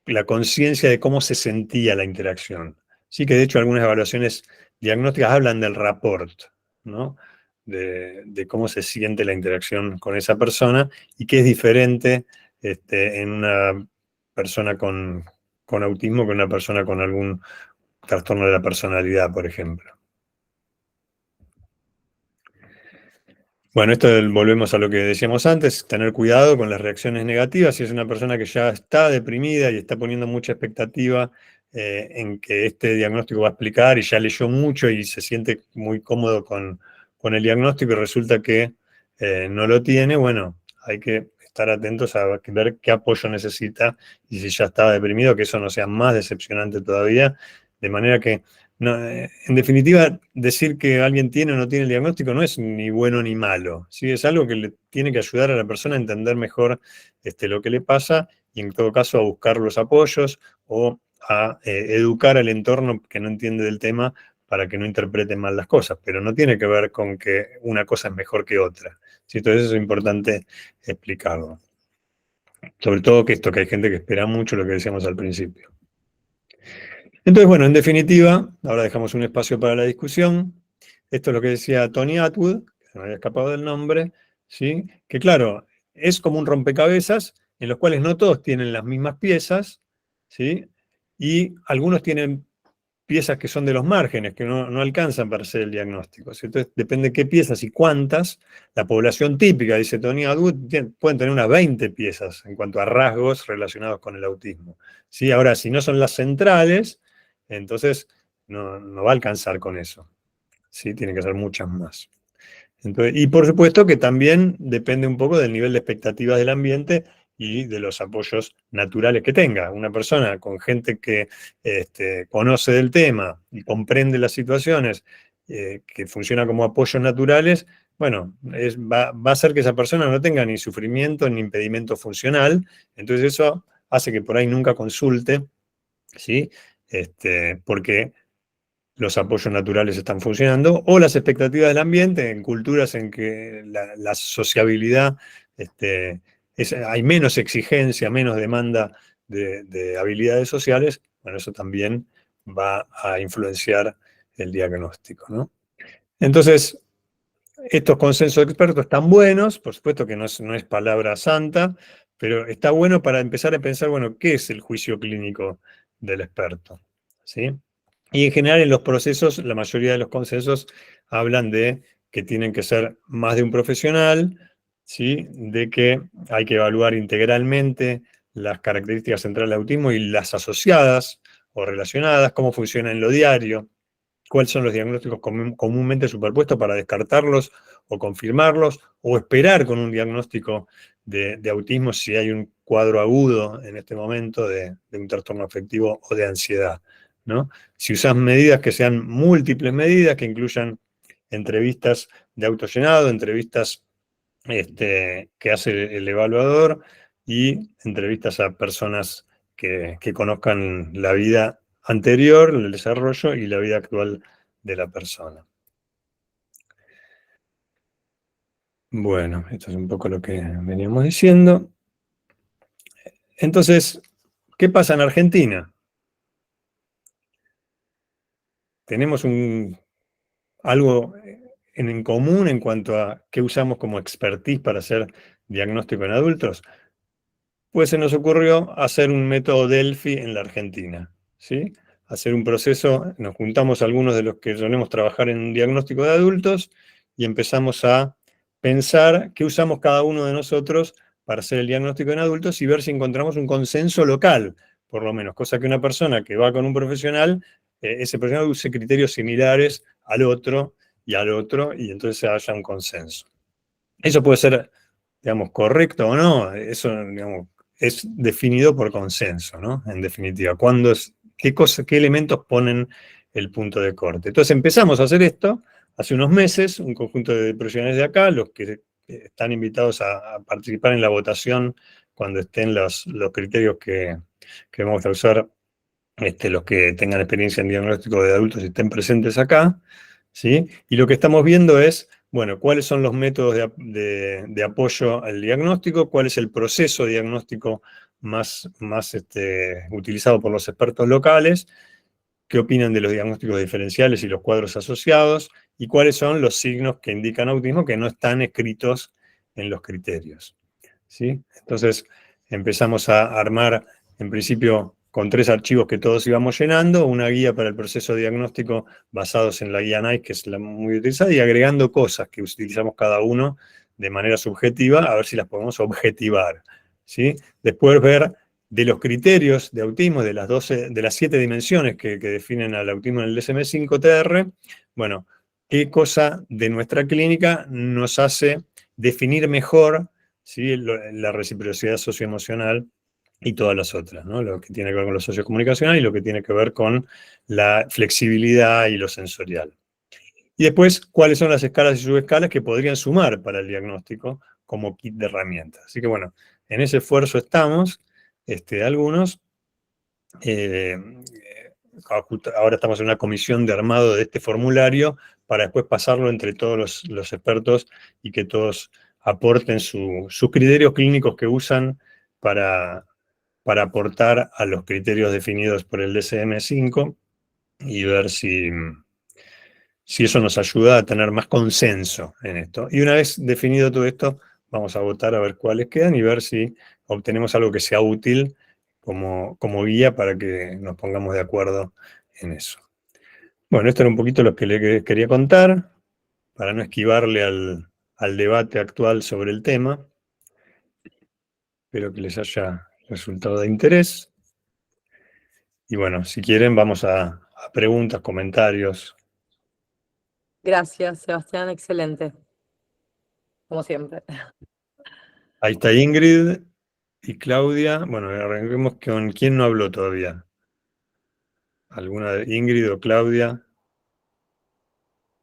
La conciencia de cómo se sentía la interacción. Sí, que de hecho algunas evaluaciones diagnósticas hablan del rapport, ¿no? De cómo se siente la interacción con esa persona y que es diferente en una persona con autismo que una persona con algún trastorno de la personalidad, por ejemplo. Bueno, volvemos a lo que decíamos antes, tener cuidado con las reacciones negativas. Si es una persona que ya está deprimida y está poniendo mucha expectativa en que este diagnóstico va a explicar y ya leyó mucho y se siente muy cómodo con el diagnóstico y resulta que no lo tiene, bueno, hay que estar atentos a ver qué apoyo necesita y si ya estaba deprimido, que eso no sea más decepcionante todavía, de manera que no, en definitiva, decir que alguien tiene o no tiene el diagnóstico no es ni bueno ni malo, ¿sí? Es algo que le tiene que ayudar a la persona a entender mejor lo que le pasa y en todo caso a buscar los apoyos o a educar al entorno que no entiende del tema para que no interprete mal las cosas, pero no tiene que ver con que una cosa es mejor que otra, ¿sí? Entonces eso es importante explicarlo. Sobre todo que hay gente que espera mucho, lo que decíamos al principio. Entonces, bueno, en definitiva, ahora dejamos un espacio para la discusión. Esto es lo que decía Tony Attwood, que se me había escapado del nombre, ¿sí? Que claro, es como un rompecabezas en los cuales no todos tienen las mismas piezas, ¿sí? Y algunos tienen piezas que son de los márgenes, que no alcanzan para hacer el diagnóstico, ¿sí? Entonces, depende de qué piezas y cuántas. La población típica, dice Tony Attwood, pueden tener unas 20 piezas en cuanto a rasgos relacionados con el autismo, ¿sí? Ahora, si no son las centrales, entonces no va a alcanzar con eso, ¿sí? Tiene que ser muchas más. Entonces, y por supuesto que también depende un poco del nivel de expectativas del ambiente y de los apoyos naturales que tenga. Una persona con gente que conoce del tema y comprende las situaciones, que funciona como apoyos naturales, bueno, va a hacer que esa persona no tenga ni sufrimiento ni impedimento funcional, entonces eso hace que por ahí nunca consulte, ¿sí? Porque los apoyos naturales están funcionando, o las expectativas del ambiente en culturas en que la sociabilidad, hay menos exigencia, menos demanda de habilidades sociales, bueno, eso también va a influenciar el diagnóstico, ¿no? Entonces, estos consensos de expertos están buenos, por supuesto que no es palabra santa, pero está bueno para empezar a pensar, bueno, ¿qué es el juicio clínico del experto? ¿Sí? Y en general en los procesos, la mayoría de los consensos hablan de que tienen que ser más de un profesional, ¿sí? De que hay que evaluar integralmente las características centrales del autismo y las asociadas o relacionadas, cómo funciona en lo diario, cuáles son los diagnósticos comúnmente superpuestos para descartarlos o confirmarlos, o esperar con un diagnóstico de autismo si hay un cuadro agudo en este momento de un trastorno afectivo o de ansiedad, ¿no? Si usas medidas que sean múltiples medidas, que incluyan entrevistas de autollenado, entrevistas que hace el evaluador y entrevistas a personas que conozcan la vida anterior, el desarrollo y la vida actual de la persona. Bueno, esto es un poco lo que veníamos diciendo. Entonces, ¿qué pasa en Argentina? Tenemos algo en común en cuanto a qué usamos como expertise para hacer diagnóstico en adultos. Pues se nos ocurrió hacer un método Delphi en la Argentina, ¿sí? Hacer un proceso, nos juntamos algunos de los que solemos trabajar en un diagnóstico de adultos y empezamos a pensar qué usamos cada uno de nosotros para hacer el diagnóstico en adultos y ver si encontramos un consenso local, por lo menos, cosa que una persona que va con un profesional, ese profesional use criterios similares al otro, y entonces haya un consenso. Eso puede ser, digamos, correcto o no, eso, digamos, es definido por consenso, ¿no? En definitiva, qué elementos ponen el punto de corte. Entonces empezamos a hacer esto hace unos meses, un conjunto de profesionales de acá, los que están invitados a participar en la votación cuando estén los criterios que vamos a usar, los que tengan experiencia en diagnóstico de adultos y estén presentes acá, ¿sí? Y lo que estamos viendo es, bueno, cuáles son los métodos de apoyo al diagnóstico, cuál es el proceso diagnóstico más utilizado por los expertos locales, qué opinan de los diagnósticos diferenciales y los cuadros asociados, y cuáles son los signos que indican autismo que no están escritos en los criterios, ¿sí? Entonces empezamos a armar, en principio, con 3 archivos que todos íbamos llenando, una guía para el proceso diagnóstico basados en la guía NICE, que es la muy utilizada, y agregando cosas que utilizamos cada uno de manera subjetiva, a ver si las podemos objetivar, ¿sí? Después ver de los criterios de autismo, de las 7 dimensiones que definen al autismo en el DSM-5-TR, bueno, qué cosa de nuestra clínica nos hace definir mejor, ¿sí?, la reciprocidad socioemocional y todas las otras, ¿no? Lo que tiene que ver con lo sociocomunicacional y lo que tiene que ver con la flexibilidad y lo sensorial. Y después, cuáles son las escalas y subescalas que podrían sumar para el diagnóstico como kit de herramientas. Así que bueno, en ese esfuerzo estamos, algunos. Ahora estamos en una comisión de armado de este formulario para después pasarlo entre todos los expertos y que todos aporten sus criterios clínicos que usan para aportar a los criterios definidos por el DSM-5 y ver si eso nos ayuda a tener más consenso en esto. Y una vez definido todo esto, vamos a votar a ver cuáles quedan y ver si obtenemos algo que sea útil como guía para que nos pongamos de acuerdo en eso. Bueno, esto era un poquito lo que le quería contar, para no esquivarle al debate actual sobre el tema. Espero que les haya resultado de interés. Y bueno, si quieren, vamos a preguntas, comentarios. Gracias, Sebastián, excelente. Como siempre. Ahí está Ingrid y Claudia. Bueno, arranquemos con quién no habló todavía. ¿Alguna de Ingrid o Claudia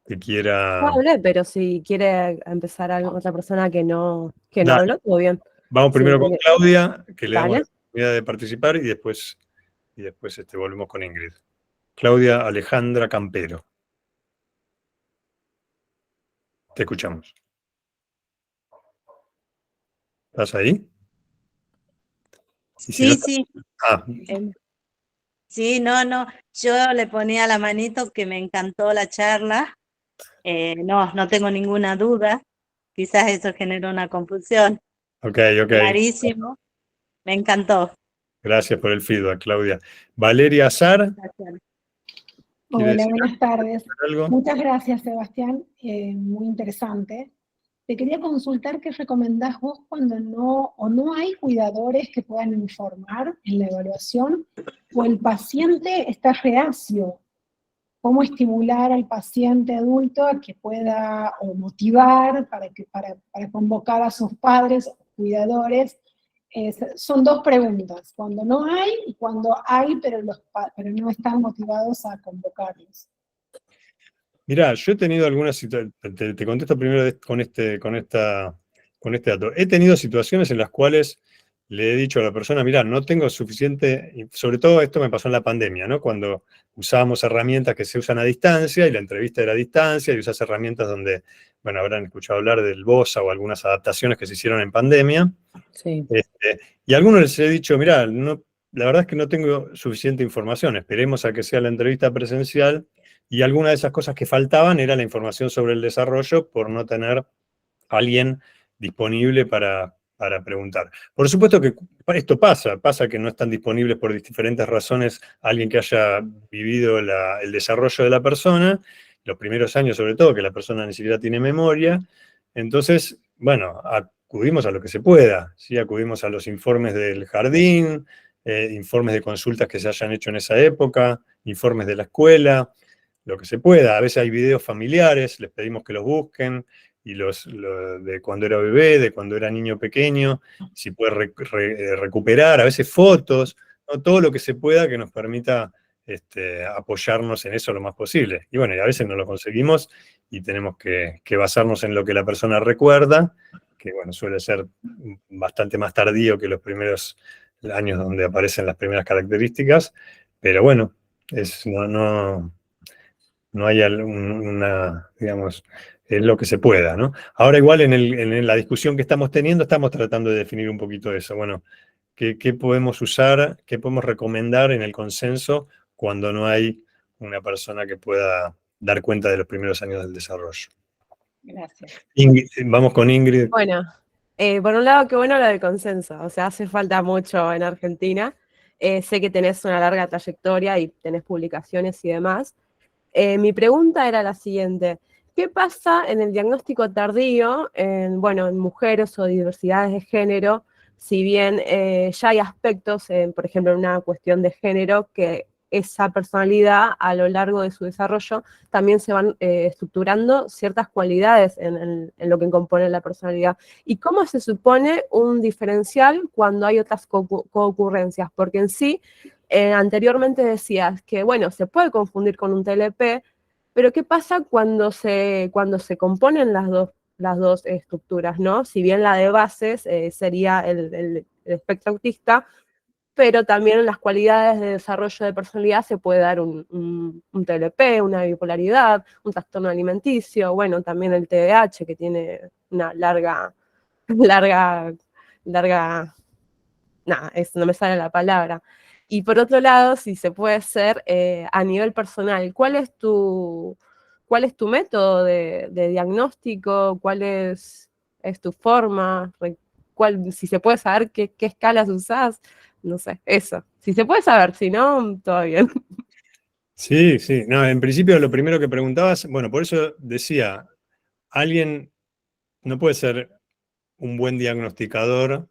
que quiera? No hablé, pero si quiere empezar otra persona que no Dale. habló, todo bien. Vamos Sí, primero con Claudia, que le damos Dale. la oportunidad de participar, y después volvemos con Ingrid. Claudia Alejandra Campero. Te escuchamos. ¿Estás ahí? Y si no Sí, estás- sí. Ah, Sí, no. Yo le ponía la manito que me encantó la charla. No tengo ninguna duda. Quizás eso generó una confusión. ok. Clarísimo. Me encantó. Gracias por el feedback, Claudia. Valeria Azar, Gracias. ¿quiere Hola, decir buenas tardes. algo? Muchas gracias, Sebastián. Muy interesante. Te quería consultar qué recomendás vos cuando no hay cuidadores que puedan informar en la evaluación o el paciente está reacio. ¿Cómo estimular al paciente adulto a que pueda o motivar para convocar a sus padres o cuidadores? Son 2 preguntas, cuando no hay y cuando hay, pero no están motivados a convocarlos. Mirá, yo he tenido algunas situaciones, te contesto primero con este dato. He tenido situaciones en las cuales le he dicho a la persona, mirá, no tengo suficiente, y sobre todo esto me pasó en la pandemia, ¿no? Cuando usábamos herramientas que se usan a distancia, y la entrevista era a distancia, y usas herramientas donde, bueno, habrán escuchado hablar del BOSA o algunas adaptaciones que se hicieron en pandemia. Sí. Y a algunos les he dicho, mirá, la verdad es que no tengo suficiente información, esperemos a que sea la entrevista presencial, y alguna de esas cosas que faltaban era la información sobre el desarrollo por no tener alguien disponible para preguntar. Por supuesto que esto pasa que no están disponibles por diferentes razones alguien que haya vivido el desarrollo de la persona, los primeros años sobre todo, que la persona ni siquiera tiene memoria. Entonces, bueno, acudimos a lo que se pueda, ¿sí? Acudimos a los informes del jardín, informes de consultas que se hayan hecho en esa época, informes de la escuela, lo que se pueda. A veces hay videos familiares, les pedimos que los busquen, y de cuando era bebé, de cuando era niño pequeño, si puede recuperar, a veces fotos, ¿no? Todo lo que se pueda que nos permita apoyarnos en eso lo más posible. Y bueno, y a veces no lo conseguimos y tenemos que basarnos en lo que la persona recuerda, que bueno, suele ser bastante más tardío que los primeros años donde aparecen las primeras características, pero bueno, no hay una, digamos, es lo que se pueda, ¿no? Ahora igual en la discusión que estamos teniendo estamos tratando de definir un poquito eso. Bueno, ¿qué podemos usar, qué podemos recomendar en el consenso cuando no hay una persona que pueda dar cuenta de los primeros años del desarrollo? Gracias. Vamos con Ingrid. Bueno, por un lado, qué bueno lo del consenso, o sea, hace falta mucho en Argentina. Sé que tenés una larga trayectoria y tenés publicaciones y demás. Mi pregunta era la siguiente: ¿qué pasa en el diagnóstico tardío, bueno, en mujeres o diversidades de género, si bien ya hay aspectos, por ejemplo, en una cuestión de género, que esa personalidad a lo largo de su desarrollo también se van estructurando ciertas cualidades en lo que compone la personalidad? ¿Y cómo se supone un diferencial cuando hay otras coocurrencias? Porque en sí, anteriormente decías que, bueno, se puede confundir con un TLP, pero ¿qué pasa cuando se componen las dos estructuras, ¿no? Si bien la de bases sería el espectro autista, pero también en las cualidades de desarrollo de personalidad se puede dar un TLP, una bipolaridad, un trastorno alimenticio, bueno, también el TDAH, que tiene una larga, nada, no me sale la palabra. Y por otro lado, si se puede hacer a nivel personal, ¿cuál es tu método de diagnóstico? ¿Cuál es tu forma? Si se puede saber qué escalas usás, no sé, eso. Si se puede saber, si no, todo bien. Sí, sí. No, en principio lo primero que preguntabas, bueno, por eso decía, alguien no puede ser un buen diagnosticador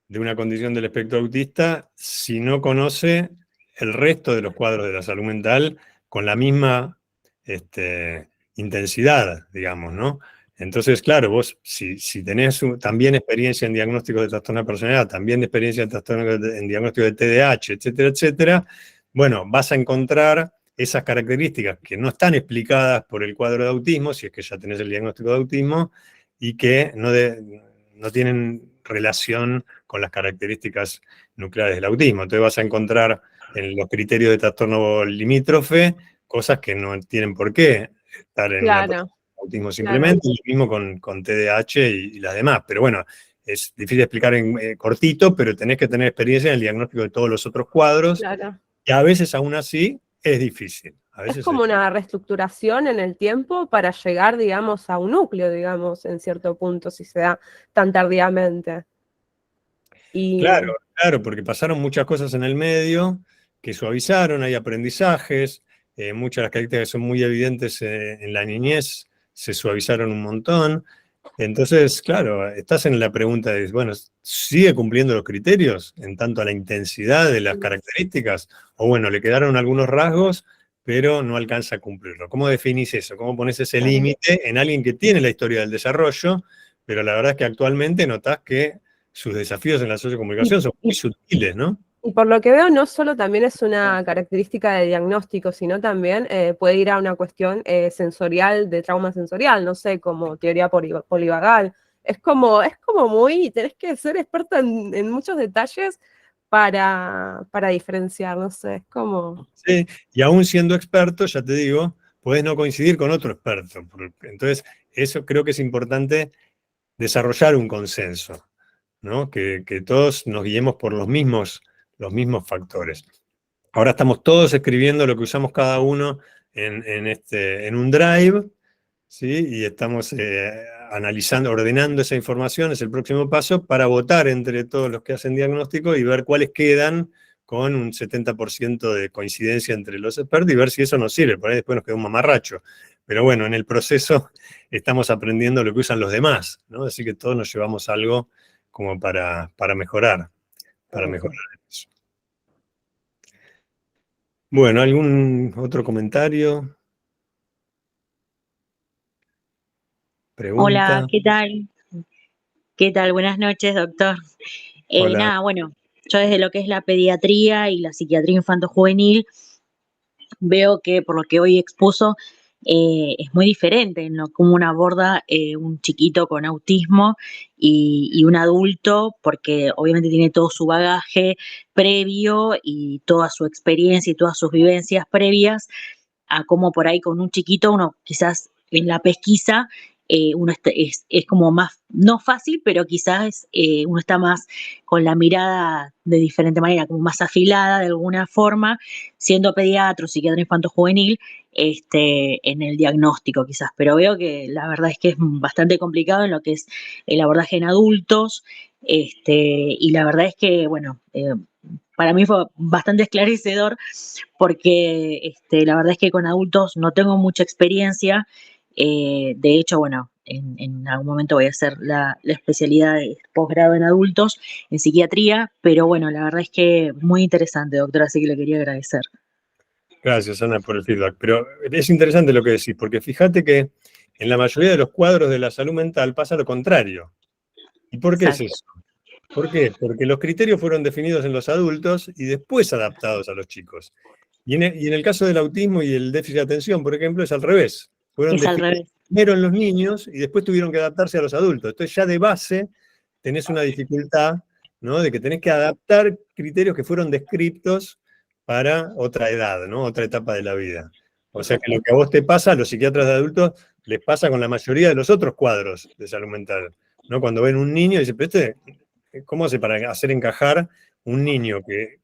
de una condición del espectro autista si no conoce el resto de los cuadros de la salud mental con la misma intensidad, digamos, ¿no? Entonces, claro, vos si tenés también experiencia en diagnóstico de trastorno de personalidad, también experiencia en diagnóstico de TDAH, etcétera, etcétera, bueno, vas a encontrar esas características que no están explicadas por el cuadro de autismo, si es que ya tenés el diagnóstico de autismo, y que no tienen relación con las características nucleares del autismo. Entonces vas a encontrar en los criterios de trastorno limítrofe cosas que no tienen por qué estar en una persona Claro, con autismo claro, simplemente, y lo mismo con TDAH y las demás. Pero bueno, es difícil de explicar en cortito, pero tenés que tener experiencia en el diagnóstico de todos los otros cuadros, claro. y a veces aún así es difícil. A Es veces como una reestructuración en el tiempo para llegar, digamos, a un núcleo, digamos, en cierto punto, si se da tan tardíamente. Y Claro, claro, porque pasaron muchas cosas en el medio que suavizaron, hay aprendizajes, muchas de las características que son muy evidentes en la niñez se suavizaron un montón. Entonces, claro, estás en la pregunta de, bueno, ¿sigue cumpliendo los criterios en tanto a la intensidad de las características? O bueno, le quedaron algunos rasgos, pero no alcanza a cumplirlo. ¿Cómo definís eso? ¿Cómo pones ese claro. límite en alguien que tiene la historia del desarrollo, pero la verdad es que actualmente notás que sus desafíos en la sociocomunicación son muy sutiles, ¿no? Y por lo que veo, no solo también es una característica de diagnóstico, sino también puede ir a una cuestión sensorial, de trauma sensorial, no sé, como teoría polivagal. Es como muy, tenés que ser experta en muchos detalles para diferenciar, no sé, es como... Sí, y aún siendo experto, ya te digo, puedes no coincidir con otro experto. Entonces, eso creo que es importante desarrollar un consenso, ¿no? Que todos nos guiemos por los mismos factores. Ahora estamos todos escribiendo lo que usamos cada uno en un drive, ¿sí? Y estamos analizando, ordenando esa información, es el próximo paso, para votar entre todos los que hacen diagnóstico y ver cuáles quedan con un 70% de coincidencia entre los expertos y ver si eso nos sirve. Por ahí después nos queda un mamarracho. Pero bueno, en el proceso estamos aprendiendo lo que usan los demás, ¿no? Así que todos nos llevamos algo como para mejorar, eso. Bueno, ¿algún otro comentario? pregunta. Hola, ¿qué tal? ¿Qué tal? Buenas noches, doctor. Hola. Nada, bueno, yo desde lo que es la pediatría y la psiquiatría infanto-juvenil veo que por lo que hoy expuso es muy diferente en lo cómo uno aborda un chiquito con autismo y un adulto, porque obviamente tiene todo su bagaje previo y toda su experiencia y todas sus vivencias previas a cómo por ahí con un chiquito uno quizás en la pesquisa uno es como más, no fácil, pero quizás uno está más con la mirada de diferente manera, como más afilada de alguna forma, siendo pediatra o psiquiatra infanto-juvenil, en el diagnóstico quizás. Pero veo que la verdad es que es bastante complicado en lo que es el abordaje en adultos, y la verdad es que, bueno, para mí fue bastante esclarecedor porque la verdad es que con adultos no tengo mucha experiencia. De hecho, bueno, en algún momento voy a hacer la especialidad de posgrado en adultos, en psiquiatría, pero bueno, la verdad es que muy interesante, doctora, así que le quería agradecer. Gracias, Ana, por el feedback. Pero es interesante lo que decís, porque fíjate que en la mayoría de los cuadros de la salud mental pasa lo contrario. ¿Y por qué es Exacto. eso? ¿Por qué? Porque los criterios fueron definidos en los adultos y después adaptados a los chicos. Y en el caso del autismo y el déficit de atención, por ejemplo, es al revés. Fueron Es al definidos revés. primero en los niños y después tuvieron que adaptarse a los adultos. Entonces ya de base tenés una dificultad, ¿no? De que tenés que adaptar criterios que fueron descriptos para otra edad, ¿no? Otra etapa de la vida. O sea que lo que a vos te pasa, a los psiquiatras de adultos les pasa con la mayoría de los otros cuadros de salud mental, ¿no? Cuando ven un niño y dicen, pero ¿cómo hace para hacer encajar un niño que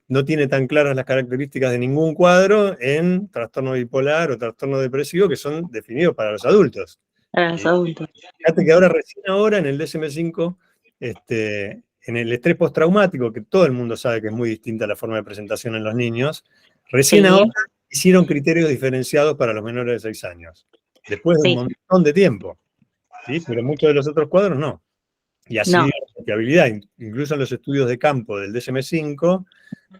no tiene tan claras las características de ningún cuadro en trastorno bipolar o trastorno depresivo que son definidos para los adultos? Para los adultos. Fíjate que recién ahora en el DSM-5, en el estrés postraumático, que todo el mundo sabe que es muy distinta la forma de presentación en los niños, recién Sí. ahora hicieron criterios diferenciados para los menores de 6 años, después de un Sí. montón de tiempo, ¿sí? Pero muchos de los otros cuadros no. Y así No. la confiabilidad, incluso en los estudios de campo del DSM-5,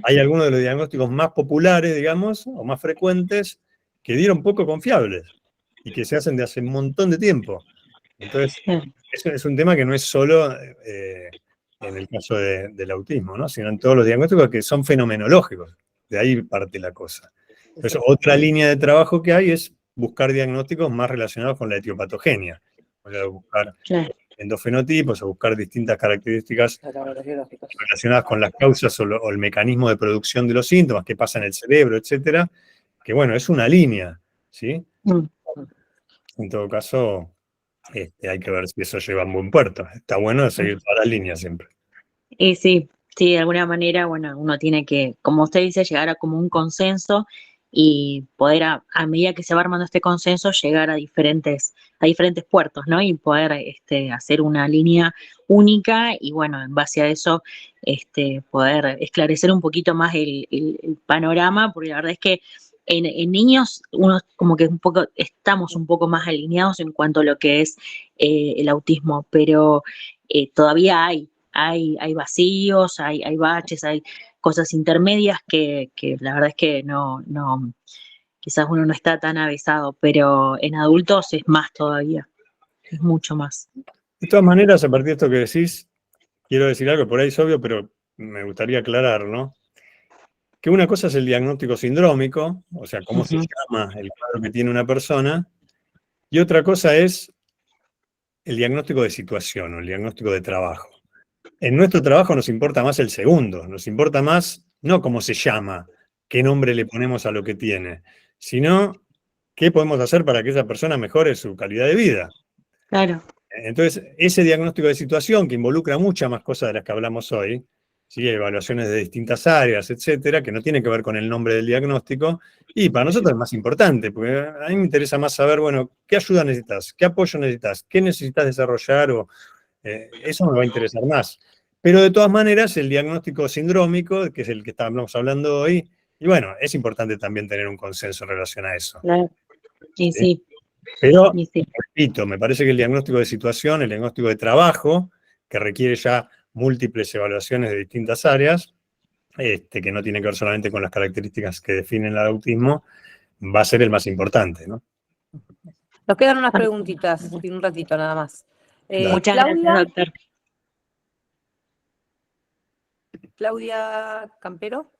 hay algunos de los diagnósticos más populares, digamos, o más frecuentes, que dieron poco confiables y que se hacen de hace un montón de tiempo. Entonces, eso es un tema que no es solo en el caso del autismo, ¿no? Sino en todos los diagnósticos que son fenomenológicos. De ahí parte la cosa. Entonces, otra línea de trabajo que hay es buscar diagnósticos más relacionados con la etiopatogenia. O sea, buscar endofenotipos o buscar distintas características relacionadas con las causas o el mecanismo de producción de los síntomas, qué pasa en el cerebro, etcétera, que bueno, es una línea, ¿sí? En todo caso, hay que ver si eso lleva a un buen puerto. Está bueno seguir todas las líneas siempre. Y sí, de alguna manera, bueno, uno tiene que, como usted dice, llegar a como un consenso y poder, a medida que se va armando este consenso, llegar a diferentes puertos, ¿no? Y poder hacer una línea única y, bueno, en base a eso, poder esclarecer un poquito más el panorama, porque la verdad es que en niños uno como que estamos un poco más alineados en cuanto a lo que es el autismo, pero todavía hay vacíos, hay baches, hay cosas intermedias que la verdad es que no, quizás uno no está tan avisado, pero en adultos es más todavía, es mucho más. De todas maneras, a partir de esto que decís, quiero decir algo, por ahí es obvio, pero me gustaría aclarar, ¿no? Que una cosa es el diagnóstico sindrómico, o sea, cómo se llama el cuadro que tiene una persona, y otra cosa es el diagnóstico de situación o el diagnóstico de trabajo. En nuestro trabajo nos importa más el segundo, nos importa más no cómo se llama, qué nombre le ponemos a lo que tiene, sino qué podemos hacer para que esa persona mejore su calidad de vida. Claro. Entonces, ese diagnóstico de situación que involucra muchas más cosas de las que hablamos hoy, ¿sí? Evaluaciones de distintas áreas, etcétera, que no tiene que ver con el nombre del diagnóstico, y para nosotros es más importante, porque a mí me interesa más saber, bueno, qué ayuda necesitas, qué apoyo necesitas, qué necesitas desarrollar, o eso me va a interesar más. Pero de todas maneras, el diagnóstico sindrómico, que es el que estamos hablando hoy, y bueno, es importante también tener un consenso en relación a eso. Claro. Y sí. Pero, Y sí. repito, me parece que el diagnóstico de situación, el diagnóstico de trabajo, que requiere ya múltiples evaluaciones de distintas áreas, que no tiene que ver solamente con las características que definen el autismo, va a ser el más importante, ¿no? Nos quedan unas preguntitas y un ratito nada más. Muchas gracias, doctor. Claudia Campero.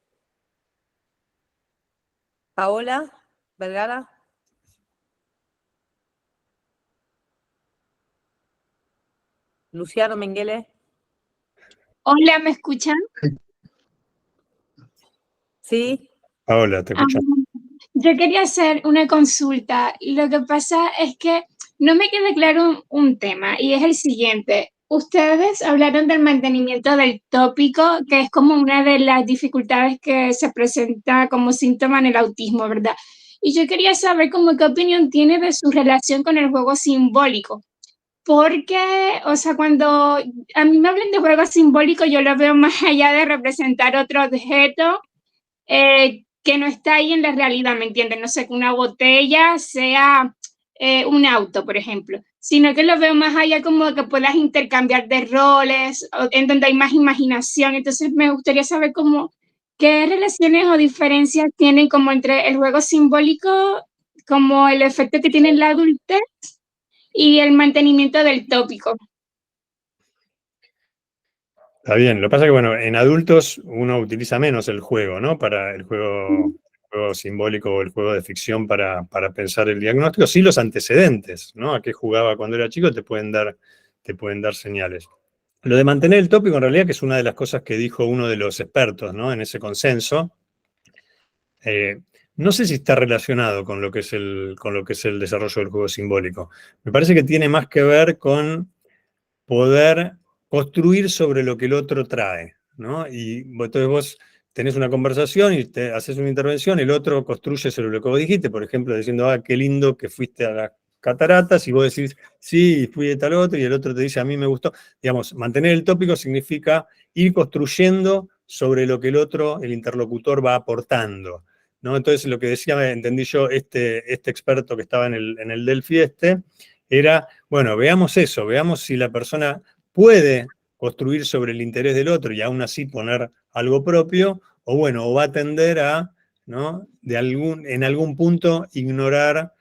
Paola Vergara. Luciano Mengele. Hola, ¿me escuchan? Sí. Paola, te escuchamos. Yo quería hacer una consulta. Lo que pasa es que no me queda claro un tema y es el siguiente. Ustedes hablaron del mantenimiento del tópico, que es como una de las dificultades que se presenta como síntoma en el autismo, ¿verdad? Y yo quería saber como qué opinión tiene de su relación con el juego simbólico. Porque, o sea, cuando a mí me hablan de juego simbólico, yo lo veo más allá de representar otro objeto que no está ahí en la realidad, ¿me entienden? No sé, que una botella sea un auto, por ejemplo, sino que lo veo más allá como que puedas intercambiar de roles, en donde hay más imaginación. Entonces me gustaría saber cómo, qué relaciones o diferencias tienen como entre el juego simbólico, como el efecto que tiene en la adultez y el mantenimiento del tópico. Está bien, lo que pasa es que, bueno, en adultos uno utiliza menos el juego, ¿no? Para el juego simbólico o el juego de ficción para pensar el diagnóstico. Sí, los antecedentes, ¿no? A qué jugaba cuando era chico te pueden dar señales. Lo de mantener el tópico, en realidad, que es una de las cosas que dijo uno de los expertos, ¿no? En ese consenso. No sé si está relacionado con lo que es el desarrollo del juego simbólico. Me parece que tiene más que ver con poder construir sobre lo que el otro trae, ¿no? Y entonces vos tenés una conversación y te haces una intervención, el otro construye sobre lo que vos dijiste, por ejemplo, diciendo, qué lindo que fuiste a las cataratas, y vos decís, sí, fui de tal otro, y el otro te dice, a mí me gustó. Digamos, mantener el tópico significa ir construyendo sobre lo que el otro, el interlocutor, va aportando, ¿no? Entonces, lo que decía, entendí yo, este experto que estaba en el Delphi era, bueno, veamos eso, veamos si la persona puede construir sobre el interés del otro y aún así poner algo propio, o bueno, o va a tender a, ¿no? En algún punto ignorar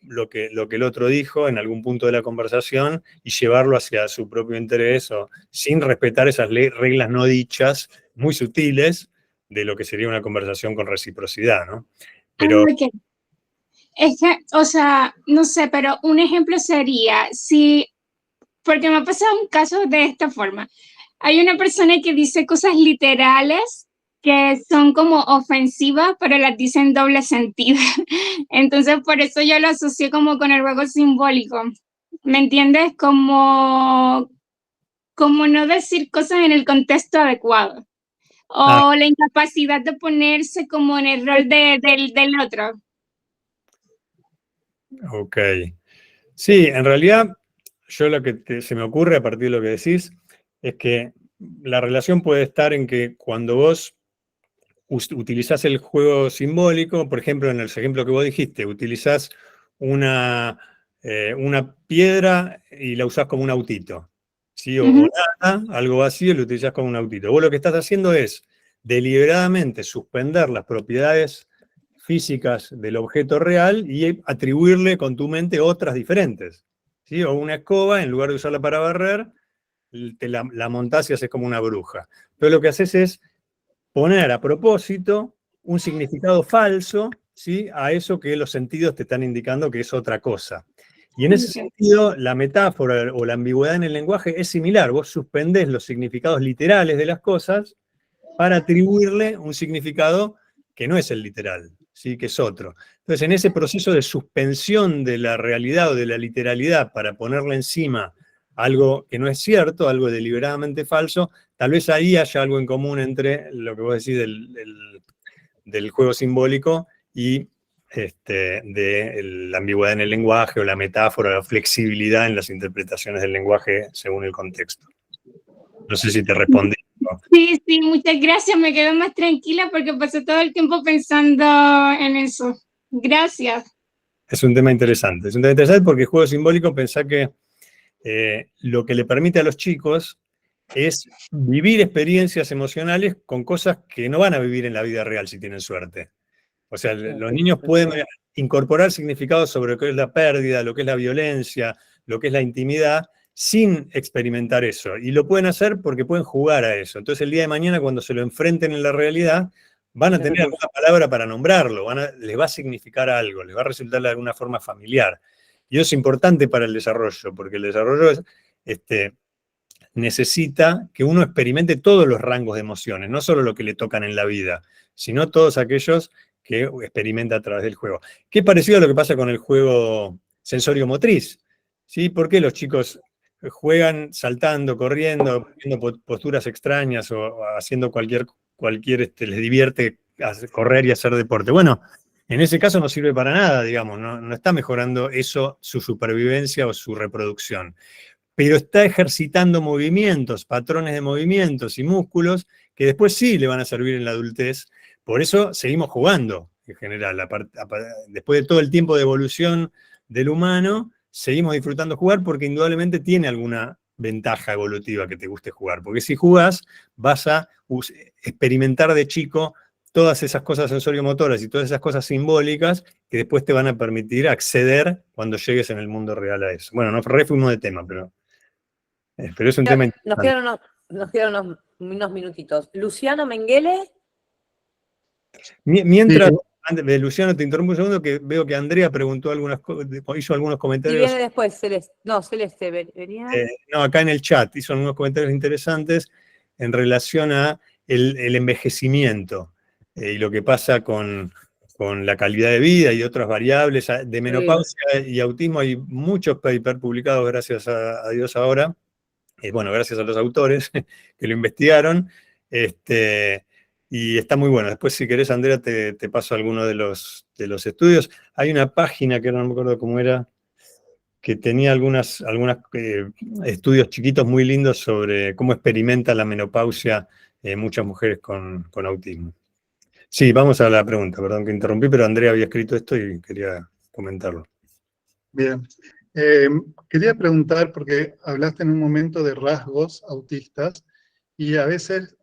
lo que el otro dijo en algún punto de la conversación y llevarlo hacia su propio interés, o sin respetar esas reglas no dichas, muy sutiles, de lo que sería una conversación con reciprocidad, ¿no? Pero Okay. Es que, o sea, no sé, pero un ejemplo sería, porque me ha pasado un caso de esta forma. Hay una persona que dice cosas literales que son como ofensivas, pero las dice en doble sentido. Entonces, por eso yo lo asocié como con el juego simbólico. ¿Me entiendes? Como no decir cosas en el contexto adecuado. O la incapacidad de ponerse como en el rol del otro. Ok. Sí, en realidad, yo lo que se me ocurre a partir de lo que decís es que la relación puede estar en que cuando vos utilizás el juego simbólico, por ejemplo, en el ejemplo que vos dijiste, utilizás una piedra y la usás como un autito, ¿sí? O nada, algo vacío, lo utilizás como un autito. Vos lo que estás haciendo es deliberadamente suspender las propiedades físicas del objeto real y atribuirle con tu mente otras diferentes, ¿sí? O una escoba, en lugar de usarla para barrer, la montás y haces como una bruja. Pero lo que haces es poner a propósito un significado falso, ¿sí? A eso que los sentidos te están indicando que es otra cosa. Y en ese sentido, la metáfora o la ambigüedad en el lenguaje es similar. Vos suspendés los significados literales de las cosas para atribuirle un significado que no es el literal, ¿sí? Que es otro. Entonces, en ese proceso de suspensión de la realidad o de la literalidad para ponerle encima algo que no es cierto, algo deliberadamente falso, tal vez ahí haya algo en común entre lo que vos decís del juego simbólico y de la ambigüedad en el lenguaje o la metáfora, la flexibilidad en las interpretaciones del lenguaje según el contexto. No sé si te respondí. Sí, muchas gracias. Me quedo más tranquila porque pasé todo el tiempo pensando en eso. Gracias. Es un tema interesante. Es un tema interesante porque el juego simbólico, pensá que lo que le permite a los chicos es vivir experiencias emocionales con cosas que no van a vivir en la vida real si tienen suerte. O sea, los niños pueden incorporar significados sobre lo que es la pérdida, lo que es la violencia, lo que es la intimidad, sin experimentar eso. Y lo pueden hacer porque pueden jugar a eso. Entonces el día de mañana, cuando se lo enfrenten en la realidad, van a tener alguna palabra para nombrarlo, les va a significar algo, les va a resultar de alguna forma familiar. Y eso es importante para el desarrollo, porque el desarrollo necesita que uno experimente todos los rangos de emociones, no solo lo que le tocan en la vida, sino todos aquellos que experimenta a través del juego. Qué parecido a lo que pasa con el juego sensorio-motriz, ¿sí? ¿Por qué los chicos juegan saltando, corriendo, haciendo posturas extrañas o haciendo cualquier les divierte correr y hacer deporte? Bueno, en ese caso no sirve para nada, digamos, no está mejorando eso su supervivencia o su reproducción, pero está ejercitando movimientos, patrones de movimientos y músculos que después sí le van a servir en la adultez. Por eso seguimos jugando, en general. Después de todo el tiempo de evolución del humano, seguimos disfrutando jugar porque indudablemente tiene alguna ventaja evolutiva que te guste jugar. Porque si jugás, vas a experimentar de chico todas esas cosas sensoriomotoras y todas esas cosas simbólicas que después te van a permitir acceder cuando llegues en el mundo real a eso. Bueno, nos fuimos de tema, pero es un tema interesante. Nos quedan unos minutitos. Luciano Mengele. Mientras, antes de Luciano, te interrumpo un segundo, que veo que Andrea preguntó hizo algunos Y comentarios. viene después, Celeste. No, Celeste, venía. No, acá en el chat, hizo algunos comentarios interesantes en relación a el envejecimiento y lo que pasa con la calidad de vida y otras variables. De menopausia y autismo hay muchos papers publicados, gracias a Dios ahora. Bueno, gracias a los autores que lo investigaron. Y está muy bueno. Después, si querés, Andrea, te paso alguno de los estudios. Hay una página que no me acuerdo cómo era, que tenía algunos estudios chiquitos muy lindos sobre cómo experimenta la menopausia muchas mujeres con autismo. Sí, vamos a la pregunta, perdón que interrumpí, pero Andrea había escrito esto y quería comentarlo. Bien. Quería preguntar, porque hablaste en un momento de rasgos autistas, y a veces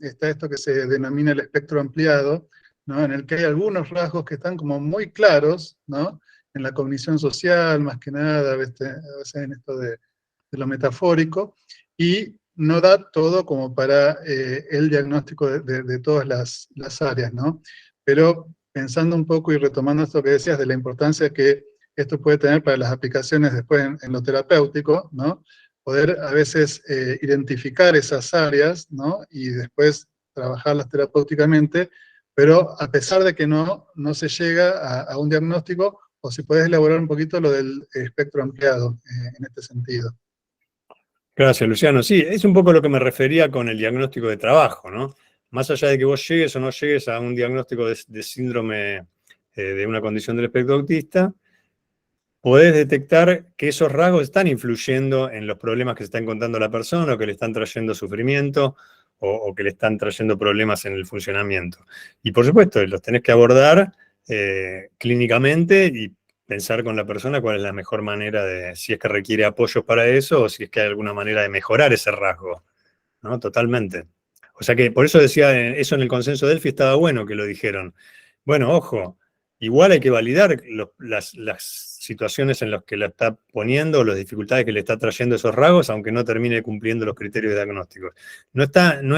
está esto que se denomina el espectro ampliado, ¿no? En el que hay algunos rasgos que están como muy claros, ¿no? En la cognición social, más que nada, a veces en esto de lo metafórico, y no da todo como para el diagnóstico de todas las áreas, ¿no? Pero pensando un poco y retomando esto que decías de la importancia que esto puede tener para las aplicaciones después en lo terapéutico, ¿no? Poder a veces identificar esas áreas, ¿no? Y después trabajarlas terapéuticamente, pero a pesar de que no se llega a un diagnóstico, o si podés elaborar un poquito lo del espectro ampliado en este sentido. Gracias, Luciano. Sí, es un poco lo que me refería con el diagnóstico de trabajo, ¿no? Más allá de que vos llegues o no llegues a un diagnóstico de síndrome de una condición del espectro autista, podés detectar que esos rasgos están influyendo en los problemas que se está encontrando la persona, o que le están trayendo sufrimiento, o que le están trayendo problemas en el funcionamiento. Y por supuesto, los tenés que abordar clínicamente y pensar con la persona cuál es la mejor manera si es que requiere apoyos para eso, o si es que hay alguna manera de mejorar ese rasgo, ¿no? Totalmente. O sea que por eso decía, eso en el consenso de Delphi estaba bueno que lo dijeron. Bueno, ojo, igual hay que validar las situaciones en las que la está poniendo, las dificultades que le está trayendo esos rasgos, aunque no termine cumpliendo los criterios diagnósticos. No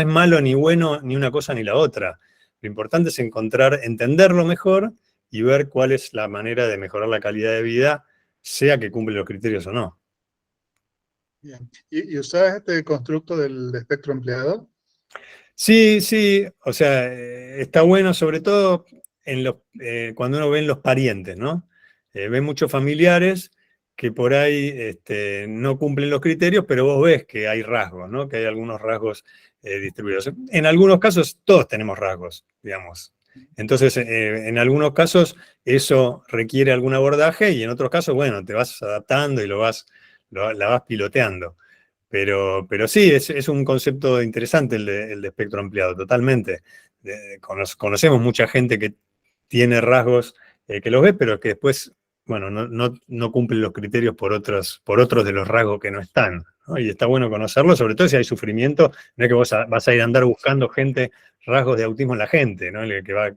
es malo ni bueno ni una cosa ni la otra. Lo importante es entenderlo mejor y ver cuál es la manera de mejorar la calidad de vida, sea que cumple los criterios o no. Bien. ¿Y usás este constructo del espectro ampliado? Sí, o sea, está bueno sobre todo cuando uno ve en los parientes, ¿no? Ve muchos familiares que por ahí no cumplen los criterios, pero vos ves que hay rasgos, ¿no? Que hay algunos rasgos distribuidos. En algunos casos todos tenemos rasgos, digamos. Entonces, en algunos casos eso requiere algún abordaje y en otros casos, bueno, te vas adaptando y la vas piloteando. Pero sí, es un concepto interesante el de espectro ampliado, totalmente. Conocemos mucha gente que tiene rasgos que los ve, pero que después, bueno, no cumplen los criterios por otros de los rasgos que no están, ¿no? Y está bueno conocerlo, sobre todo si hay sufrimiento. No es que vos vas a ir a andar buscando gente rasgos de autismo en la gente, ¿no?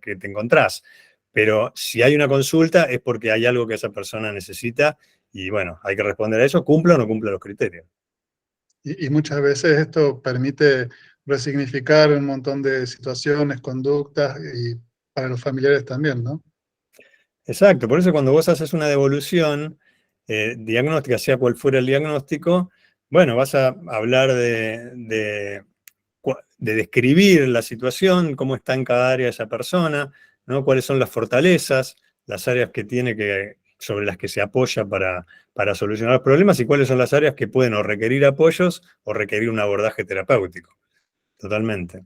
Que te encontrás. Pero si hay una consulta es porque hay algo que esa persona necesita y bueno, hay que responder a eso, cumpla o no cumpla los criterios. Y muchas veces esto permite resignificar un montón de situaciones, conductas, y para los familiares también, ¿no? Exacto, por eso cuando vos haces una devolución diagnóstica, sea cual fuera el diagnóstico, bueno, vas a hablar de describir la situación, cómo está en cada área esa persona, ¿no? Cuáles son las fortalezas, las áreas que tiene sobre las que se apoya para solucionar los problemas y cuáles son las áreas que pueden o requerir apoyos o requerir un abordaje terapéutico. Totalmente.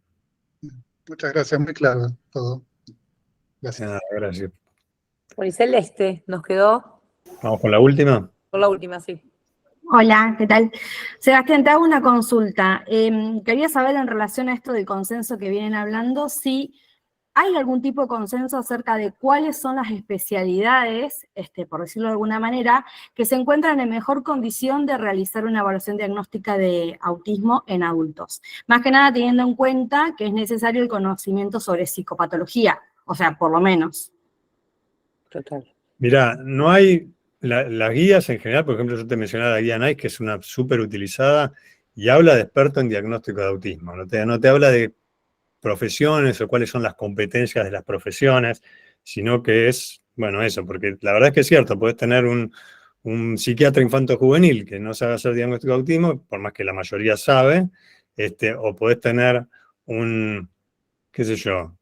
Muchas gracias, muy claro todo. Gracias. Gracias. Bueno, y Celeste, nos quedó Vamos con la última. por la última, sí. Hola, ¿qué tal? Sebastián, te hago una consulta. Quería saber en relación a esto del consenso que vienen hablando, si hay algún tipo de consenso acerca de cuáles son las especialidades, por decirlo de alguna manera, que se encuentran en mejor condición de realizar una evaluación diagnóstica de autismo en adultos. Más que nada teniendo en cuenta que es necesario el conocimiento sobre psicopatología, o sea, por lo menos. Total. Mirá, no hay las guías en general, por ejemplo, yo te mencionaba la guía NICE, que es una súper utilizada y habla de experto en diagnóstico de autismo. No te habla de profesiones o cuáles son las competencias de las profesiones, sino que es, bueno, eso, porque la verdad es que es cierto, puedes tener un psiquiatra infanto-juvenil que no sabe hacer diagnóstico de autismo, por más que la mayoría sabe, o podés tener qué sé yo,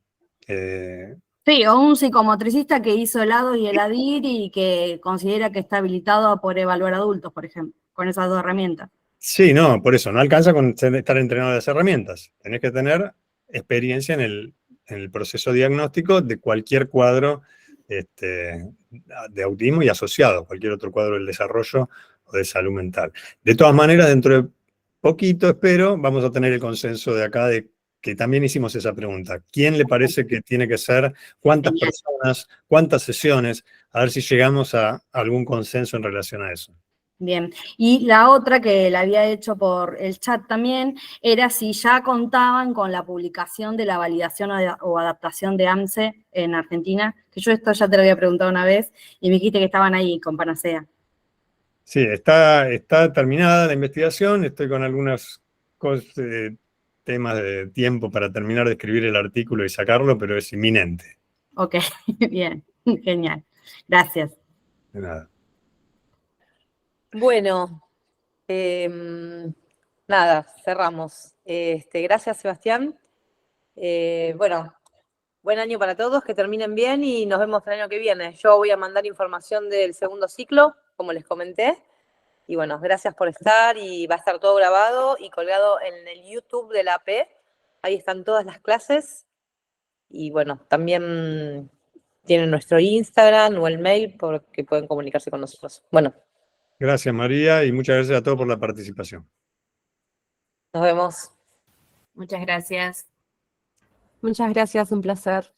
Sí, o un psicomotricista que hizo el ADO y el ADIR y que considera que está habilitado por evaluar adultos, por ejemplo, con esas dos herramientas. sí, no, por eso, no alcanza con estar entrenado de las herramientas. Tenés que tener experiencia en el proceso diagnóstico de cualquier cuadro de autismo y asociado, cualquier otro cuadro del desarrollo o de salud mental. De todas maneras, dentro de poquito, espero, vamos a tener el consenso de acá de que también hicimos esa pregunta. ¿Quién le parece que tiene que ser? ¿Cuántas personas? ¿Cuántas sesiones? A ver si llegamos a algún consenso en relación a eso. Bien, y la otra que la había hecho por el chat también, era si ya contaban con la publicación de la validación o adaptación de AMSE en Argentina, que yo esto ya te lo había preguntado una vez, y me dijiste que estaban ahí con Panacea. Sí, está terminada la investigación, estoy con algunos temas de tiempo para terminar de escribir el artículo y sacarlo, pero es inminente. Ok, bien, genial. Gracias. De nada. Bueno, nada, cerramos. Gracias, Sebastián. Bueno, buen año para todos, que terminen bien y nos vemos el año que viene. Yo voy a mandar información del segundo ciclo, como les comenté. Y bueno, gracias por estar y va a estar todo grabado y colgado en el YouTube de la AP. Ahí están todas las clases. Y bueno, también tienen nuestro Instagram o el mail porque pueden comunicarse con nosotros. Bueno, Gracias, María, y muchas gracias a todos por la participación. nos vemos. Muchas gracias. Muchas gracias, un placer.